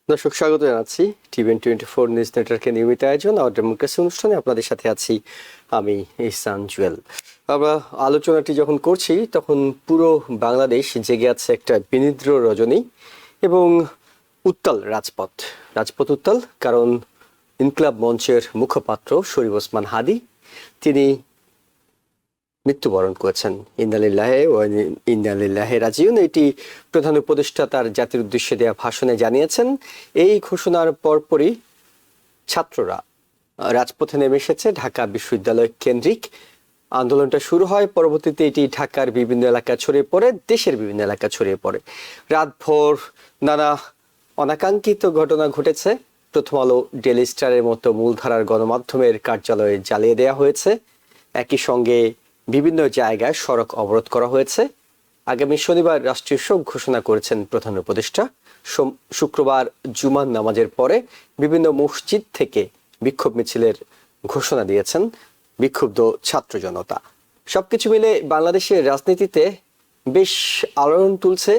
দর্শক স্বাগত জানাচ্ছি টিভেন24 নিউজ নেটওয়ার্কের নিয়মিত আয়োজন আর ডেমোক্রেসি অনুষ্ঠানে আপনাদের সাথে আছি আমি ইহসান জুয়েল। আমরা আলোচনাটি যখন করছি তখন পুরো বাংলাদেশ জেগে আছে একটা বিনিদ্র রজনী এবং উত্তাল রাজপথ উত্তাল, কারণ ইনকিলাব মঞ্চের মুখপাত্র শরীফ ওসমান হাদী তিনি মৃত্যুবরণ করেছেন। ইন্নালিল্লাহি ওয়া ইন্না ইলাইহি রাজিউন, এটি প্রধান উপদেষ্টা তার জাতির উদ্দেশ্যে দেওয়া ভাষণে জানিয়েছেন। এই ঘোষণার পরপরই ছাত্ররা রাজপথে নেমে এসেছে। ঢাকা বিশ্ববিদ্যালয় কেন্দ্রিক আন্দোলনটা শুরু হয়, পরবর্তীতে এটি ঢাকার বিভিন্ন এলাকা ছড়িয়ে পড়ে, দেশের বিভিন্ন এলাকা ছড়িয়ে পড়ে। রাতভর নানা অনাকাঙ্ক্ষিত ঘটনা ঘটেছে। প্রথম আলো, ডেইলি স্টারের মতো মূলধারার গণমাধ্যমের কার্যালয়ে জ্বালিয়ে দেওয়া হয়েছে। একই সঙ্গে বিভিন্ন জায়গায় সড়ক অবরোধ করা হয়েছে। আগামী শনিবার রাষ্ট্রীয় শোক ঘোষণা করেছেন প্রধান উপদেষ্টা। শুক্রবার জুমার নামাজের পরে বিভিন্ন মসজিদ থেকে বিক্ষোভ মিছিলের ঘোষণা দিয়েছেন বিক্ষুব্ধ ছাত্র জনতা। সবকিছু মিলে বাংলাদেশের রাজনীতিতে বেশ আলোড়ন তুলছে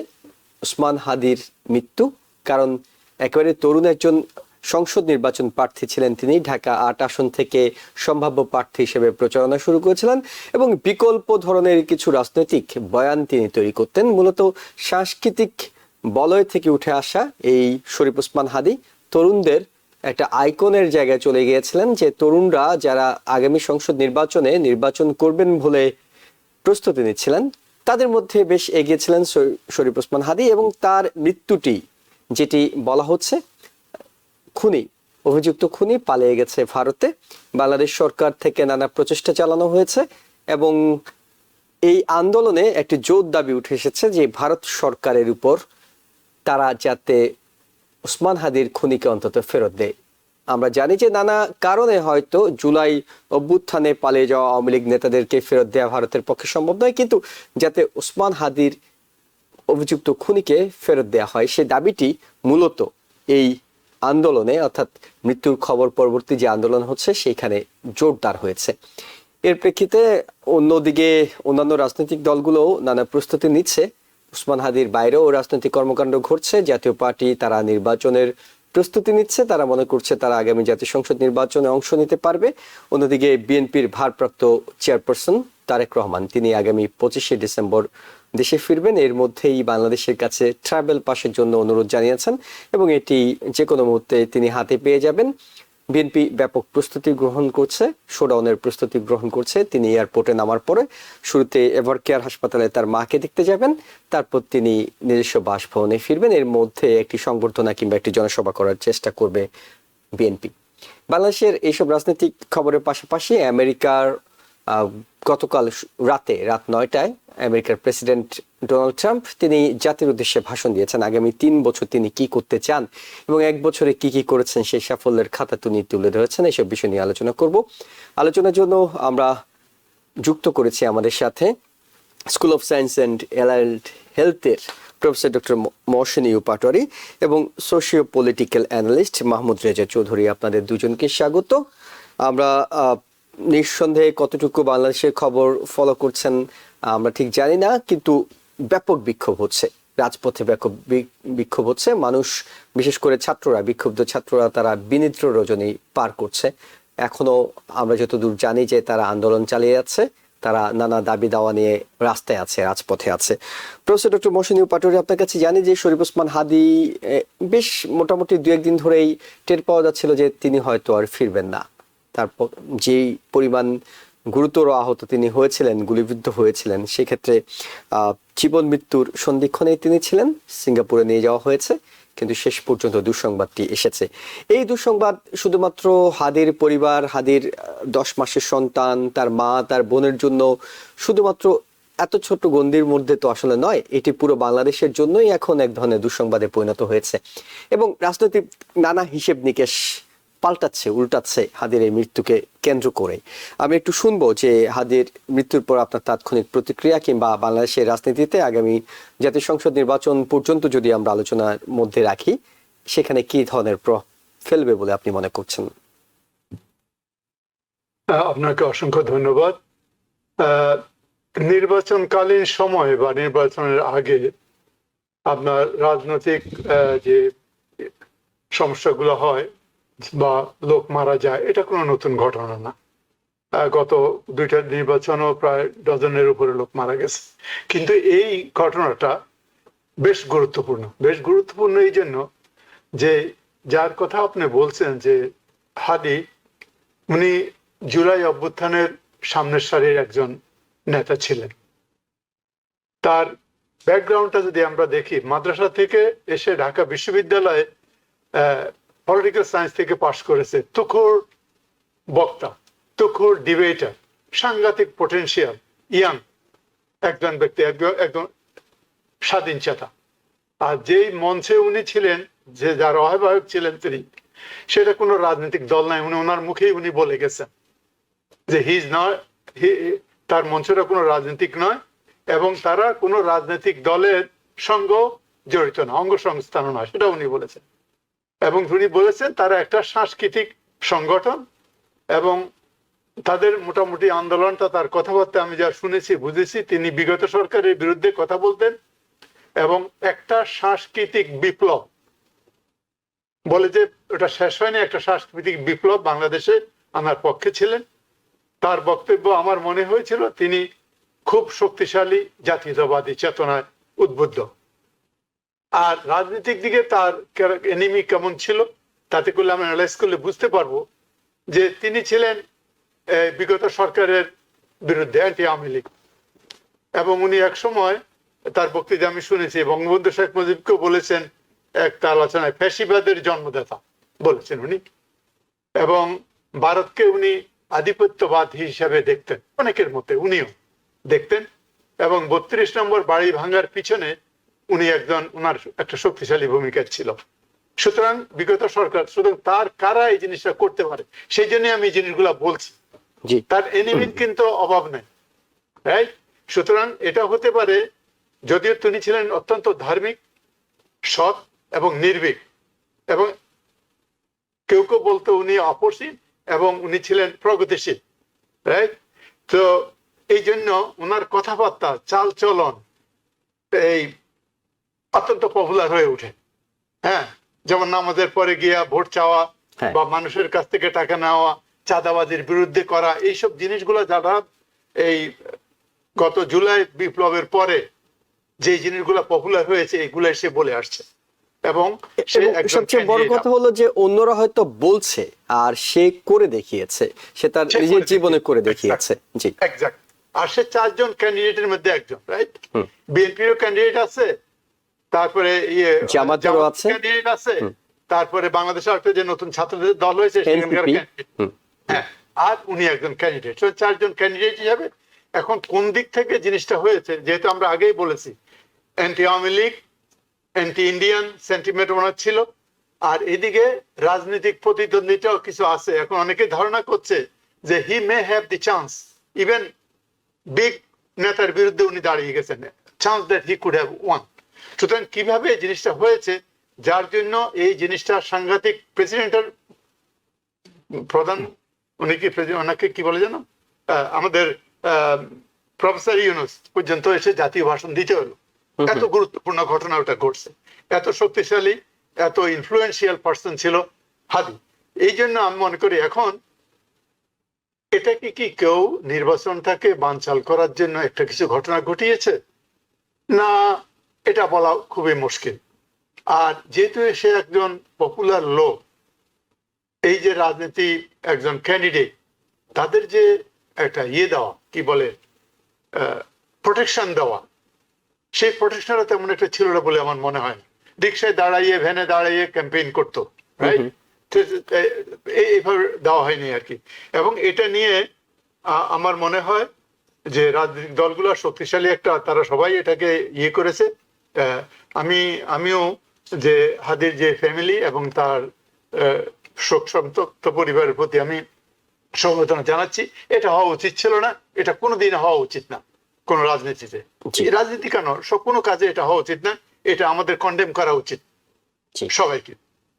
ওসমান হাদীর মৃত্যু। কারণ একেবারে তরুণ একজন সংসদ নির্বাচন প্রার্থী ছিলেন তিনি। ঢাকা ৮ আসন থেকে সম্ভাব্য প্রার্থী হিসেবে প্রচারণা শুরু করেছিলেন এবং বিকল্প ধরনের কিছু রাজনৈতিক বয়ান তিনি তৈরি করতেন। মূলত সাংস্কৃতিক বলয় থেকে উঠে আসা এই শরীফ ওসমান হাদী তরুণদের একটা আইকনের জায়গায় চলে গিয়েছিলেন, যে তরুণরা যারা আগামী সংসদ নির্বাচন করবেন বলে প্রস্তুতি নিচ্ছিলেন তাদের মধ্যে বেশ এগিয়েছিলেন শরীফ ওসমান হাদী। এবং তার মৃত্যুটি, যেটি বলা হচ্ছে খুনি, অভিযুক্ত খুনি পালিয়ে গেছে ভারতে। বাংলাদেশ সরকার থেকে নানা প্রচেষ্টা চালানো হয়েছে এবং এই আন্দোলনে একটি জোর দাবি উঠে এসেছে যে ভারত সরকারের উপর তারা যাতে ওসমান হাদীর খুনিকে অন্তত ফেরত দেয়। আমরা জানি যে নানা কারণে হয়তো জুলাই অভ্যুত্থানে পালিয়ে যাওয়া আওয়ামী লীগ নেতাদেরকে ফেরত দেওয়া ভারতের পক্ষে সম্ভব নয়, কিন্তু যাতে ওসমান হাদীর অভিযুক্ত খুনিকে ফেরত দেওয়া হয় সে দাবিটি মূলত এই আন্দোলনে, অর্থাৎ মৃত্যুর খবর পরবর্তী যে আন্দোলন হচ্ছে সেইখানে জোরদার হয়েছে। এর প্রেক্ষিতে অন্যদিকে অন্যান্য রাজনৈতিক দলগুলোও নানা প্রস্তুতি নিচ্ছে। ওসমান হাদীর বাইরেও রাজনৈতিক কর্মকাণ্ড ঘটছে। জাতীয় পার্টি তারা নির্বাচনের প্রস্তুতি নিচ্ছে, তারা মনে করছে তারা আগামী জাতীয় সংসদ নির্বাচনে অংশ নিতে পারবে। অন্যদিকে বিএনপির ভারপ্রাপ্ত চেয়ারপারসন তারেক রহমান তিনি আগামী 25শে ডিসেম্বর দেশে ফিরবেন। এর মধ্যেই বাংলাদেশের কাছে ট্রাভেল পাসের জন্য অনুরোধ জানিয়েছেন এবং এটি যে কোনো মুহূর্তে তিনি হাতে পেয়ে যাবেন। বিএনপি ব্যাপক প্রস্তুতি গ্রহণ করছে, শোডাউনের প্রস্তুতি গ্রহণ করছে। তিনি এয়ারপোর্টে নামার পরে শুরুতে এভার কেয়ার হাসপাতালে তার মাকে দেখতে যাবেন, তারপর তিনি নিজস্ব বাসভবনে ফিরবেন। এর মধ্যে একটি সংবর্ধনা কিংবা একটি জনসভা করার চেষ্টা করবে বিএনপি। বাংলাদেশের এইসব রাজনৈতিক খবরের পাশাপাশি আমেরিকার গতকাল রাত 9টায় আমেরিকার প্রেসিডেন্ট ডোনাল্ড ট্রাম্প তিনি জাতির উদ্দেশ্যে ভাষণ দিয়েছেন। আগামী 3 বছর তিনি কি করতে চান এবং 1 বছরে কি কি করেছেন সেই সাফল্যের খাতা তিনি তুলে ধরেছেন। এইসব বিষয় নিয়ে আলোচনা করব। আলোচনার জন্য আমরা যুক্ত করেছি আমাদের সাথে school of science and allied হেলথের professor doctor Mohsin U Patwary এবং socio political analyst Mahmud Reza Chowdhury. আপনাদের দুজনকে স্বাগত। আমরা নিঃসন্দেহে কতটুকু বাংলাদেশের খবর ফলো করছেন আমরা ঠিক জানি না, কিন্তু ব্যাপক বিক্ষোভ হচ্ছে, রাজপথে ব্যাপক বিক্ষোভ হচ্ছে। মানুষ, বিশেষ করে ছাত্ররা, বিক্ষুব্ধ ছাত্ররা তারা বিনিদ্র রজনী পার করছে। এখনো আমরা যতদূর জানি যে তারা আন্দোলন চালিয়ে যাচ্ছে, তারা নানা দাবি দাওয়া নিয়ে রাস্তায় আছে, রাজপথে আছে। Professor doctor Mohsin U Patwari, আপনার কাছে জানি যে শরীফ ওসমান হাদী বেশ মোটামুটি 2-1 দিন ধরেই টের পাওয়া যাচ্ছিল যে তিনি হয়তো আর ফিরবেন না। তারপর যেই পরিমাণ গুরুতর আহত তিনি হয়েছিলেন, গুলিবিদ্ধ হয়েছিলেন, সেক্ষেত্রে জীবন মৃত্যুর সন্ধিক্ষণে তিনি ছিলেন। সিঙ্গাপুরে নিয়ে যাওয়া হয়েছে, কিন্তু শেষ পর্যন্ত দুঃসংবাদটি এসেছে। এই দুঃসংবাদ শুধুমাত্র হাদীর পরিবার, হাদীর 10 মাসের সন্তান, তার মা, তার বোনের জন্য শুধুমাত্র এত ছোট্ট গণ্ডির মধ্যে তো আসলে নয়, এটি পুরো বাংলাদেশের জন্যই এখন এক ধরনের দুঃসংবাদে পরিণত হয়েছে এবং রাজনৈতিক নানা হিসেব নিকেশ পাল্টাচ্ছে, উল্টাচ্ছে হাদীর এই মৃত্যুকে কেন্দ্র করে। আমি একটু শুনবো যে হাদীর মৃত্যুর পর আপনার তাৎক্ষণিক প্রতিক্রিয়া, কিংবা বাংলাদেশের রাজনীতিতে আগামী জাতীয় সংসদ নির্বাচন পর্যন্ত যদি আমরা আলোচনার মধ্যে রাখি সেখানে কি ধরনের প্রভাব ফেলবে বলে আপনি মনে করছেন? আপনাকে অসংখ্য ধন্যবাদ। নির্বাচনকালীন সময় বা নির্বাচনের আগে আপনার রাজনৈতিক যে সমস্যাগুলো হয় বা লোক মারা যায়, এটা কোনো নতুন ঘটনা না। গত দুইটা নির্বাচনও প্রায় ডজনের উপরে লোক মারা গেছে। কিন্তু এই ঘটনাটা বেশ গুরুত্বপূর্ণ এই জন্য যে যার কথা আপনি বলছেন যে হাদি, উনি জুলাই অভ্যুত্থানের সামনের সারির একজন নেতা ছিলেন। তার ব্যাকগ্রাউন্ডটা যদি আমরা দেখি, মাদ্রাসা থেকে এসে ঢাকা বিশ্ববিদ্যালয়ে পলিটিক্যাল সায়েন্স থেকে পাশ করেছে, তুখোড় বক্তা, তুখোড় ডিবেটার, সাংঘাতিক পটেনশিয়াল ইয়াং একজন ব্যক্তি, একজন স্বাধীন চেতা। আর যেই মঞ্চে উনি ছিলেন, যে যার আহ্বায়ক ছিলেন তিনি, সেটা কোনো রাজনৈতিক দল নাই। উনি ওনার মুখেই উনি বলে গেছেন যে হি ইজ নট, তার মঞ্চটা কোনো রাজনৈতিক নয় এবং তারা কোনো রাজনৈতিক দলের সঙ্গ জড়িত না, অঙ্গ সংস্থানও নয়, সেটা উনি বলেছেন। এবং উনি বলেছেন তারা একটা সাংস্কৃতিক সংগঠন এবং তাদের মোটামুটি আন্দোলনটা, তার কথাবার্তা আমি যা শুনেছি বুঝেছি, তিনি বিগত সরকারের বিরুদ্ধে কথা বলতেন এবং একটা সাংস্কৃতিক বিপ্লব বলে যে ওটা শেষ হয়নি, একটা সাংস্কৃতিক বিপ্লব বাংলাদেশে আনার পক্ষে ছিলেন। তার বক্তব্য আমার মনে হয়েছিল তিনি খুব শক্তিশালী জাতীয়তাবাদী চেতনায় উদ্বুদ্ধ। আর রাজনৈতিক দিকে তার এনিমি কেমন ছিল, তাতে করলে আমরা অ্যানালাইজ করলে বুঝতে পারবো যে তিনি ছিলেন বিগত সরকারের বিরুদ্ধে, অ্যান্টি আওয়ামী লীগ। এবং উনি এক সময় তার বক্তৃতা আমি শুনেছি, বঙ্গবন্ধু শেখ মুজিবকেও বলেছেন একটা আলোচনায়, ফ্যাসিবাদের জন্মদাতা বলেছেন উনি। এবং ভারতকে উনি আধিপত্যবাদ হিসাবে দেখতেন, অনেকের মতে উনিও দেখতেন। এবং ৩২ নম্বর বাড়ি ভাঙার পিছনে উনি ওনার একটা শক্তিশালী ভূমিকা ছিল। সুতরাং বিগত সরকার, সুতরাং তার কারা এই জিনিসটা করতে পারে, সেই জন্য আমি এই জিনিসগুলা বলছি। তার এনিমির কিন্তু অভাব নেই, রাইট? সুতরাং এটা হতে পারে, যদিও তিনি ছিলেন অত্যন্ত ধার্মিক, সৎ এবং নির্ভীক, এবং কেউ কেউ বলতো উনি আপসীন এবং উনি ছিলেন প্রগতিশীল, রাইট? তো এই জন্য ওনার কথাবার্তা, চাল চলন এই অত্যন্ত পপুলার হয়ে ওঠে। হ্যাঁ, যেমন নামাজের পরে গিয়া ভোট চাওয়া বা মানুষের কাছ থেকে টাকা নেওয়া, চাঁদাবাজির বিরুদ্ধে করা, এইসব জিনিসগুলো যারা এই গত জুলাই বিপ্লবের পরে যে জিনিসগুলো পপুলার হয়েছে, এগুলো সে বলে আসছে। এবং সবচেয়ে বড় কথা হলো যে অন্যরা হয়তো বলছে আর সে করে দেখিয়েছে, সে তার নিজের জীবনে করে দেখিয়েছে। জি, এক্স্যাক্ট। আর সে 4 জন ক্যান্ডিডেটের মধ্যে একজন, রাইট? বিএনপিরও ক্যান্ডিডেট আছে, তারপরে জামাতেরও আছে ক্যান্ডিডেট আছে, তারপরে বাংলাদেশে একটা যে নতুন ছাত্রদের দল হয়েছে সেখানকার ক্যান্ডিডেট, হ্যাঁ, আর উনি একজন ক্যান্ডিডেট। 4 জন ক্যান্ডিডেট হিসাবে এখন কোন দিক থেকে জিনিসটা হয়েছে, যেহেতু আমরা আগেই বলেছি anti Awami League, anti Indian sentiment ওনার ছিল, আর এদিকে রাজনৈতিক প্রতিদ্বন্দ্বিতাও কিছু আছে। এখন অনেকে ধারণা করছে যে he may have the chance, even big নেতার বিরুদ্ধে উনি দাঁড়িয়ে গেছেন, chance that he could have won. সুতরাং কিভাবে এই জিনিসটা হয়েছে, যার জন্য এই জিনিসটা সাংঘাতিক, প্রেসিডেন্টের প্রধান, উনি কি ওনাকে কি বলে জানো, আমাদের প্রফেসর ইউনুস পর্যন্ত এসে জাতীয় ভাষণ দিতে হলো। এত গুরুত্বপূর্ণ ঘটনা ওটা ঘটছে, এত শক্তিশালী, এত ইনফ্লুয়েন্সিয়াল পার্সন ছিল হাদি। এই জন্য আমি মনে করি এখন এটাকে কি কেউ নির্বাচনটাকে বানচাল করার জন্য একটা কিছু ঘটনা ঘটিয়েছে না, এটা বলা খুবই মুশকিল। আর যেহেতু সে একজন পপুলার লোক, এই যে রাজনীতি একজন ক্যান্ডিডেট, তাদের যে একটা দেওয়া, কি বলে, প্রোটেকশন দেওয়া, সেই প্রোটেকশনটা তেমন একটা ছিল না বলে আমার মনে হয় না। রিক্সায় দাঁড়াইয়ে, ভ্যানে দাঁড়াইয়ে ক্যাম্পেইন করতো, রাইট? এইভাবে দেওয়া হয়নি আর কি। এবং এটা নিয়ে আমার মনে হয় যে রাজনৈতিক দলগুলো শক্তিশালী একটা, তারা সবাই এটাকে করেছে। আমিও যে হাদির যে ফ্যামিলি এবং তার শোক সন্তপ্ত পরিবারের প্রতি আমি সমবেদনা জানাচ্ছি। এটা হওয়া উচিত ছিল না, এটা কোনোদিন হওয়া উচিত না কোন রাজনীতিতে, রাজনীতি কেন, কোনো কাজে এটা হওয়া উচিত না। এটা আমাদের কন্ডেম করা উচিত সবাইকে।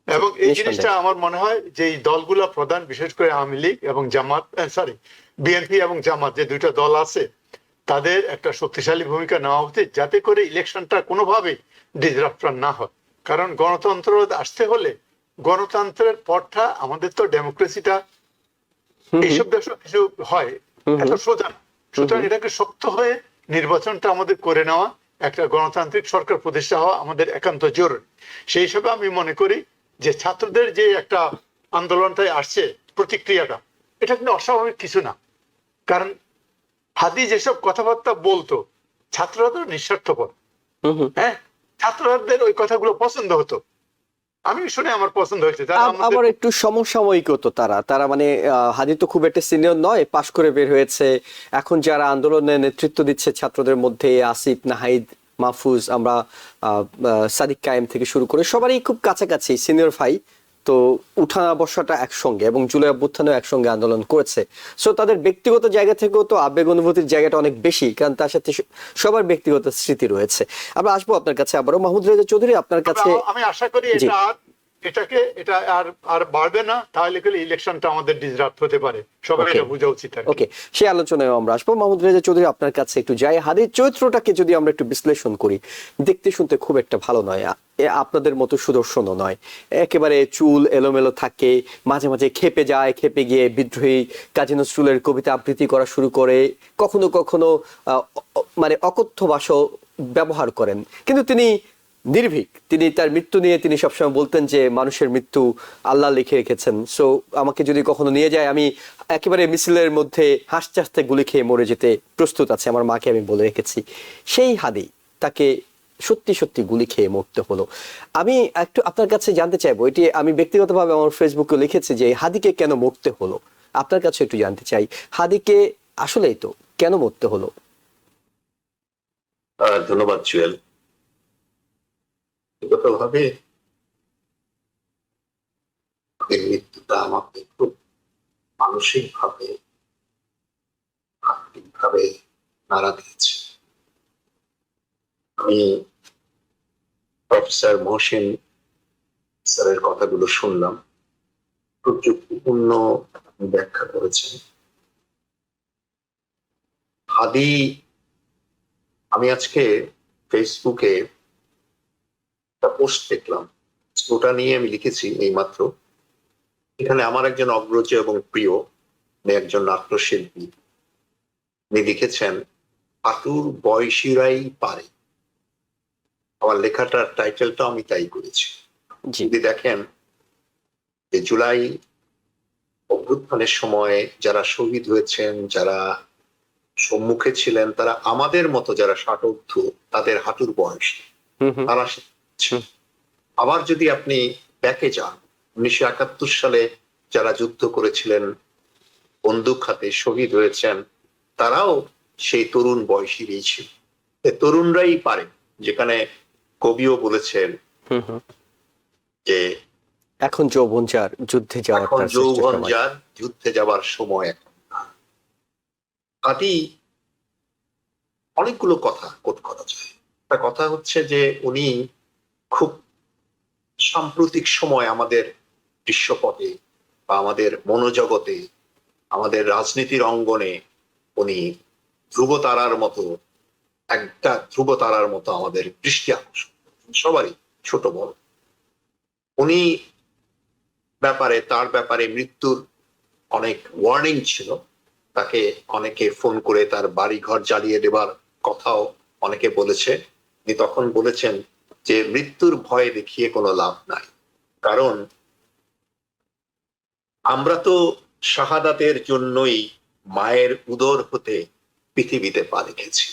এবং এই জিনিসটা আমার মনে হয় যে এই দলগুলো প্রধান, বিশেষ করে আওয়ামী লীগ এবং জামাত, বিএনপি এবং জামাত, যে দুইটা দল আছে, তাদের একটা শক্তিশালী ভূমিকা নেওয়া উচিত, যাতে করে ইলেকশনটা কোনোভাবেই ডিসরাপশন না হয়। কারণ গণতন্ত্র আসতে হলে গণতন্ত্রের পথটা, আমাদের তো ডেমোক্রেসিটা এইসব দেশে কিছু হয় এত সোজা না। সুতরাং এটাকে শক্ত হয়ে নির্বাচনটা আমাদের করে নেওয়া, একটা গণতান্ত্রিক সরকার প্রতিষ্ঠা হওয়া আমাদের একান্ত জরুরি। সেই হিসাবে আমি মনে করি যে ছাত্রদের যে একটা আন্দোলনটায় আসছে, প্রতিক্রিয়াটা, এটা কিন্তু অস্বাভাবিক কিছু না। কারণ হাদি যেসব কথাবার্তা বলতো, ছাত্ররা তো নিঃস্বার্থপর। হ্যাঁ, ছাত্রদের ওই কথাগুলো পছন্দ হতো, আমি শুনে আমার পছন্দ হয়েছে। আবার একটু সমসাময়িক তো তারা তারা মানে হাদি তো খুব একটা সিনিয়র নয়, পাশ করে বের হয়েছে। এখন যারা আন্দোলনে নেতৃত্ব দিচ্ছে ছাত্রদের মধ্যে আসিফ, নাহিদ, মাহফুজ, আমরা সাদিক কায়েম থেকে শুরু করে সবারই খুব কাছাকাছি সিনিয়র ভাই। তো উঠানা বসাটা একসঙ্গে, এবং জুলাই অভ্যুত্থানেও একসঙ্গে আন্দোলন করেছে। সো তাদের ব্যক্তিগত জায়গা থেকেও তো আবেগ অনুভূতির জায়গাটা অনেক বেশি, কারণ তার সাথে সবার ব্যক্তিগত স্মৃতি রয়েছে। আমরা আসবো আপনার কাছে আবারও। মাহমুদ রেজা চৌধুরী, আপনার কাছে। আমি আশা করি এটা আর আর বাড়বে না, তাহলে ইলেকশনটা আমাদের ডিসরাপ্ট হতে পারে, সবাই এটা বোঝা উচিত। ওকে, সেই আলোচনায় আমরা আসবো। মাহমুদ রেজা চৌধুরী, আপনার কাছে একটু যাই। হাদির চরিত্রটাকে যদি আমরা একটু বিশ্লেষণ করি, দেখতে শুনতে খুব একটা ভালো নয়, আপনাদের মতো সুদর্শনও নয়। একেবারে চুল এলোমেলো থাকে, মাঝে মাঝে খেপে যায়, খেপে গিয়ে বিদ্রোহী কাজী নজরুলের কবিতা আবৃত্তি করা শুরু করে, কখনো কখনো মানে অকথ্য ভাষা ব্যবহার করেন। কিন্তু তিনি নির্ভীক। তিনি তার মৃত্যু নিয়ে তিনি সবসময় বলতেন যে মানুষের মৃত্যু আল্লাহ লিখে রেখেছেন। সো আমাকে যদি কখনো নিয়ে যায়, আমি একেবারে মিছিলের মধ্যে হাসতে হাসতে গুলি খেয়ে মরে যেতে প্রস্তুত আছে, আমার মাকে আমি বলে রেখেছি। সেই হাদি তাকে সত্যি সত্যি গুলি খেয়ে মরতে হলো। আমি একটু আপনার কাছে জানতে চাইবো, এটি আমি ব্যক্তিগতভাবে আমার ফেসবুকে লিখেছি যে হাদিকে কেন মরতে হলো। আপনার কাছে একটু জানতে চাই, হাদিকে আসলেই তো কেন মরতে হলো? ধন্যবাদ জুয়েল। ব্যক্তিগতভাবে এই মৃত্যুটা আমাকে খুব মানসিকভাবে, আর্থিকভাবে নাড়া দিয়েছে। আমি প্রফেসর মহসিন স্যারের কথাগুলো শুনলাম, খুব যুক্তিপূর্ণ ব্যাখ্যা করেছেন। হাদি, আমি আজকে ফেসবুকে একটা পোস্ট দেখলাম, ওটা নিয়ে আমি লিখেছি এইমাত্র। এখানে আমার একজন অগ্রজ এবং প্রিয় একজন নাট্যশিল্পী, উনি লিখেছেন, হাঁটুর বয়সীরাই পারে। আমার লেখাটার টাইটেলটা আমি তাই করেছি। যদি দেখেন যে জুলাই অভ্যুত্থানের সময় যারা শহীদ হয়েছেন, যারা সম্মুখে ছিলেন, তারা আমাদের মতো যারা ষাটোর্ধ্ব, তাদের হাঁটুর বয়স তারা। আবার যদি আপনি ব্যাকে যান, 1971 সালে যারা যুদ্ধ করেছিলেন, বন্দুক হাতে শহীদ হয়েছেন, তারাও সেই তরুণ বয়সীরই ছিল। তরুণরাই পারে। যেখানে কবিও বলেছেন যে এখন যৌবন যার যুদ্ধে যাওয়ার, এখন যৌবন যার যুদ্ধে যাবার সময়। হাদি অনেকগুলো কথা কোট করা যায়। একটা কথা হচ্ছে যে উনি খুব সাম্প্রতিক সময় আমাদের দৃশ্যপটে বা আমাদের মনোজগতে, আমাদের রাজনীতির অঙ্গনে উনি ধ্রুবতারার মতো, একটা ধ্রুবতারার মতো আমাদের দৃষ্টি আকর্ষণ, সবারই, ছোট বড়। উনি তার ব্যাপারে মৃত্যুর অনেক ওয়ার্নিং ছিল। তাকে অনেকে ফোন করে তার বাড়ি ঘর জ্বালিয়ে দেবার কথাও অনেকে বলেছে। তিনি তখন বলেছেন যে মৃত্যুর ভয় দেখিয়ে কোনো লাভ নাই, কারণ আমরা তো শাহাদাতের জন্যই মায়ের উদর হতে পৃথিবীতে পা রেখেছি।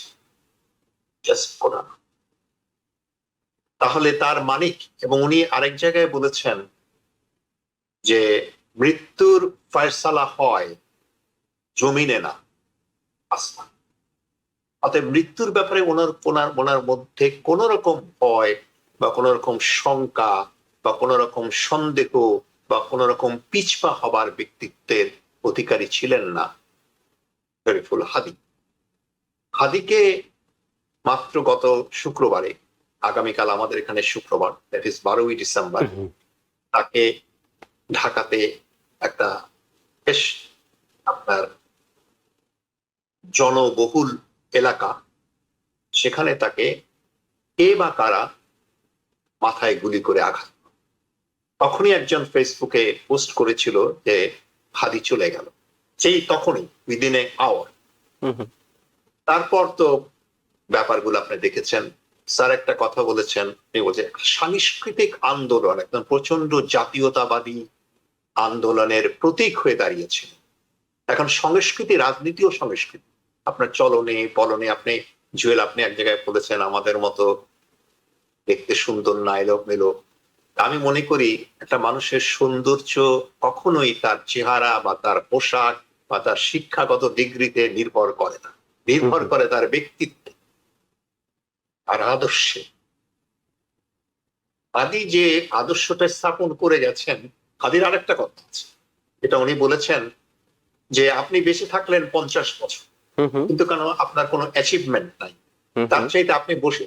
তাহলে তার মানিক। এবং উনি আরেক জায়গায় বলেছেন যে মৃত্যুর ফয়সালা হয় জমিনে না আসমান। অতএব মৃত্যুর ব্যাপারে ওনার মধ্যে কোন রকম ভয় বা কোন রকম শঙ্কা বা কোন রকম সন্দেহ বা কোন রকম পিছপা হবার ব্যক্তিত্বের অধিকারী ছিলেন না শরীফুল হাদি। হাদিকে মাত্র গত শুক্রবারে, আগামীকাল আমাদের এখানে শুক্রবার, দ্যাট ইজ 12ই ডিসেম্বর, তাকে ঢাকাতে একটা বেশ আপনার জনবহুল এলাকা, সেখানে তাকে কে বা কারা মাথায় গুলি করে আঘাত। তখনই একজন ফেসবুকে পোস্ট করেছিল যে হাদি চলে গেল, সেই তখনই উইদিন এ আওয়ার। হুম হুম। তারপর তো ব্যাপারগুলো আপনি দেখেছেন। স্যার একটা কথা বলেছেন, বলছে সাংস্কৃতিক আন্দোলন একদম প্রচন্ড জাতীয়তাবাদী আন্দোলনের প্রতীক হয়ে দাঁড়িয়েছে। এখন সংস্কৃতি, রাজনীতিও সংস্কৃতি। আপনার চলনে বলনে, আপনি জুয়েল আপনি এক জায়গায় বলেছেন আমাদের মতো দেখতে সুন্দর না এলোমেলো। আমি মনে করি একটা মানুষের সৌন্দর্য কখনোই তার চেহারা বা তার পোশাক বা তার শিক্ষাগত ডিগ্রিতে নির্ভর করে না, নির্ভর করে তার ব্যক্তিত্বে আর আদর্শে। আদি যে আদর্শটা স্থাপন করে গেছেন, আদির আরেকটা কথা আছে, এটা উনি বলেছেন যে আপনি বেঁচে থাকলেন 50 বছর, হুম হুম। কিন্তু কেন আপনার কোনো অ্যাচিভমেন্ট নাই। হুম তার হুম। চাইতে আপনি বসে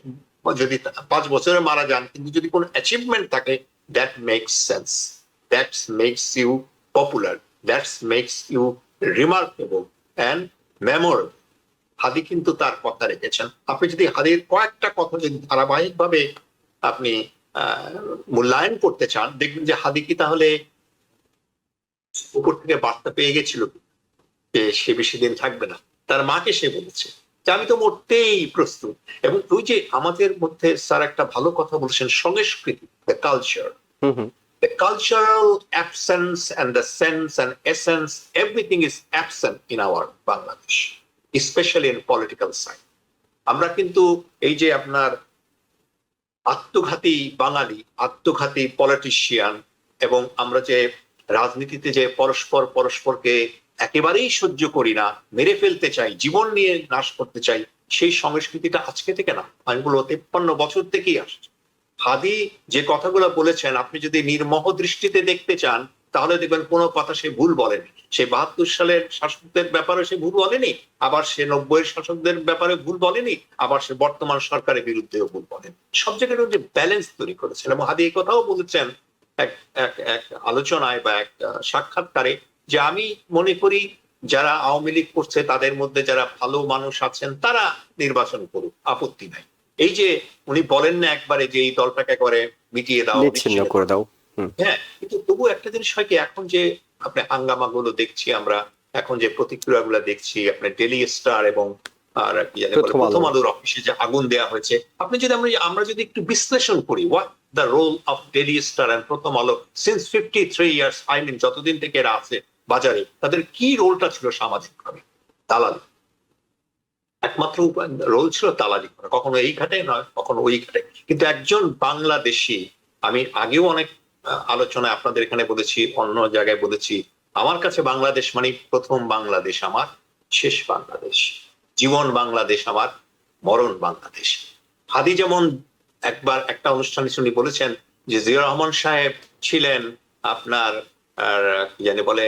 যদি 5 বছরে মারা যান কিন্তু যদি কোনো অ্যাচিভমেন্ট থাকে, that makes sense, that makes you popular, that makes you remarkable and memorable. Hadi কিন্তু তার কথা রেখেছেন। আপনি যদি হাদির কয়েকটা কথা যদি ধারাবাহিকভাবে আপনি মূল্যায়ন করতে চান, দেখবেন যে হাদি কি তাহলে উপর থেকে বার্তা পেয়ে গেছিল যে সে বেশি দিন থাকবে না। তার মাকে সে বলেছে যে আমি তো মরতেই প্রস্তুত। এবং ওই যে আমাদের মধ্যে স্যার একটা ভালো কথা বলছেন, সংস্কৃতি, the culture, hmm hmm. the cultural absence and the sense and essence, everything is absent in our Bangladesh, especially in political side. আমরা কিন্তু এই যে আপনার আত্মঘাতী বাঙালি, আত্মঘাতী পলিটিশিয়ান, এবং আমরা যে রাজনীতিতে যে পরস্পরকে একেবারেই সহ্য করি না, মেরে ফেলতে চাই, জীবন নিয়ে নাশ করতে চাই, সেই সংস্কৃতিটা আজকে থেকে না, আমি বলবো 53 বছর থেকেই আসছে। হাদি যে কথাগুলো বলেছেন, আপনি যদি নির্মোহ দৃষ্টিতে দেখতে চান তাহলে দেখবেন কোনো কথা সে ভুল বলেনি। সে 72 সালের শাসকদের ব্যাপারে সে ভুল বলেনি, আবার সে 90-এর শাসকদের ব্যাপারে ভুল বলেনি, আবার সে বর্তমান সরকারের বিরুদ্ধেও ভুল বলেন। সব জায়গায় যে ব্যালেন্স তৈরি করেছেন। এবং হাদি এই কথাও বলেছেন এক এক আলোচনায় বা এক সাক্ষাৎকারে, যে আমি মনে করি যারা আওয়ামী লীগ করছে তাদের মধ্যে যারা ভালো মানুষ আছেন তারা নির্বাচন করুক, আপত্তি নাই। এই যে উনি বলেন না একবারে যে এই দলটাকে করে মিটিয়ে দাও, বিচ্ছিন্ন করে দাও। হ্যাঁ, কিন্তু তবু একটা জিনিস হয় কি, এখন যে আপনি হাঙ্গামা গুলো দেখছি আমরা, এখন যে প্রতিক্রিয়া গুলো দেখছি, আপনার ডেইলি স্টার এবং আর কি জানি বলে প্রথম আলোর অফিসে যে আগুন দেওয়া হয়েছে, আপনি যদি আমরা যদি একটু বিশ্লেষণ করি, what the role of Daily Star and Prothom Alo since 53 years, I mean যতদিন থেকে এরা আছে বাজারে, তাদের কি রোলটা ছিল সামাজিকভাবে? দালালি, একমাত্র রোল ছিল দালালি করা, কখনো এই ঘাটে নয়, কখনো ওই ঘাটে। কিন্তু একজন বাংলাদেশি, আমি আগেও অনেক আলোচনায় আপনাদের এখানে বলেছি, অন্য জায়গায় বলেছি, আমার কাছে বাংলাদেশ মানে প্রথম বাংলাদেশ আমার, শেষ বাংলাদেশ, জীবন বাংলাদেশ আমার, মরণ বাংলাদেশ। হাদি যেমন একবার একটা অনুষ্ঠানে শুনি বলেছেন যে জিয়া রহমান সাহেব ছিলেন আপনার কি জানি বলে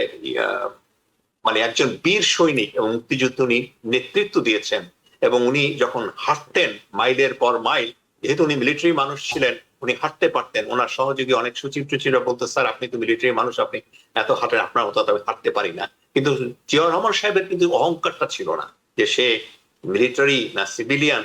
মানে একজন বীর সৈনিক এবং মুক্তিযুদ্ধ উনি নেতৃত্ব দিয়েছেন, এবং উনি যখন হাঁটতেন মাইলের পর মাইল, যেহেতু উনি মিলিটারি মানুষ ছিলেন, উনি হাঁটতে পারতেন, ওনার সহযোগী অনেক সচিব টচিবরা বলতো স্যার আপনি তো মিলিটারি মানুষ, আপনি এত হাঁটেন, আপনার মতো আমি হাঁটতে পারি না। কিন্তু জিয়াউর রহমান সাহেবের কিন্তু অহংকারটা ছিল না যে সে মিলিটারি না সিভিলিয়ান,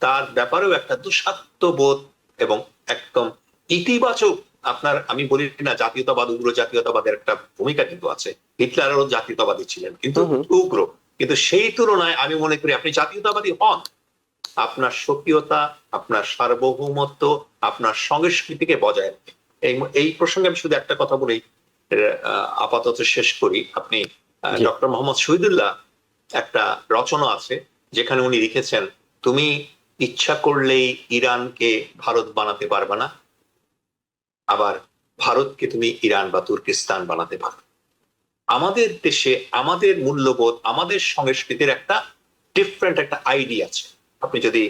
তার ব্যাপারেও একটা দুঃসাধ্যবোধ এবং একদম ইতিবাচক আপনার, আমি বলি না জাতীয়তাবাদ, উগ্র জাতীয়তাবাদের একটা ভূমিকা কিন্তু আছে, হিটলারেরও জাতীয়তাবাদী ছিলেন কিন্তু উগ্র, কিন্তু সেই তুলনায় আমি মনে করি আপনি জাতীয়তাবাদী হন, আপনার স্বকীয়তা, আপনার সার্বভৌমত্ব, আপনার সংস্কৃতিকে বজায় রাখে। এই প্রসঙ্গে আমি শুধু একটা কথা বলি, আপাতত শেষ করি। আপনি ডক্টর মোহাম্মদ শহীদুল্লাহ একটা রচনা আছে যেখানে উনি লিখেছেন, তুমি ইচ্ছা করলেই ইরানকে ভারত বানাতে পারবে না, আবার ভারতকে তুমি ইরান বা তুর্কিস্তান বানাতে পারো। আমাদের দেশে আমাদের মূল্যবোধ, আমাদের সংস্কৃতির একটা ডিফারেন্ট একটা আইডিয়া আছে। আপনি যদি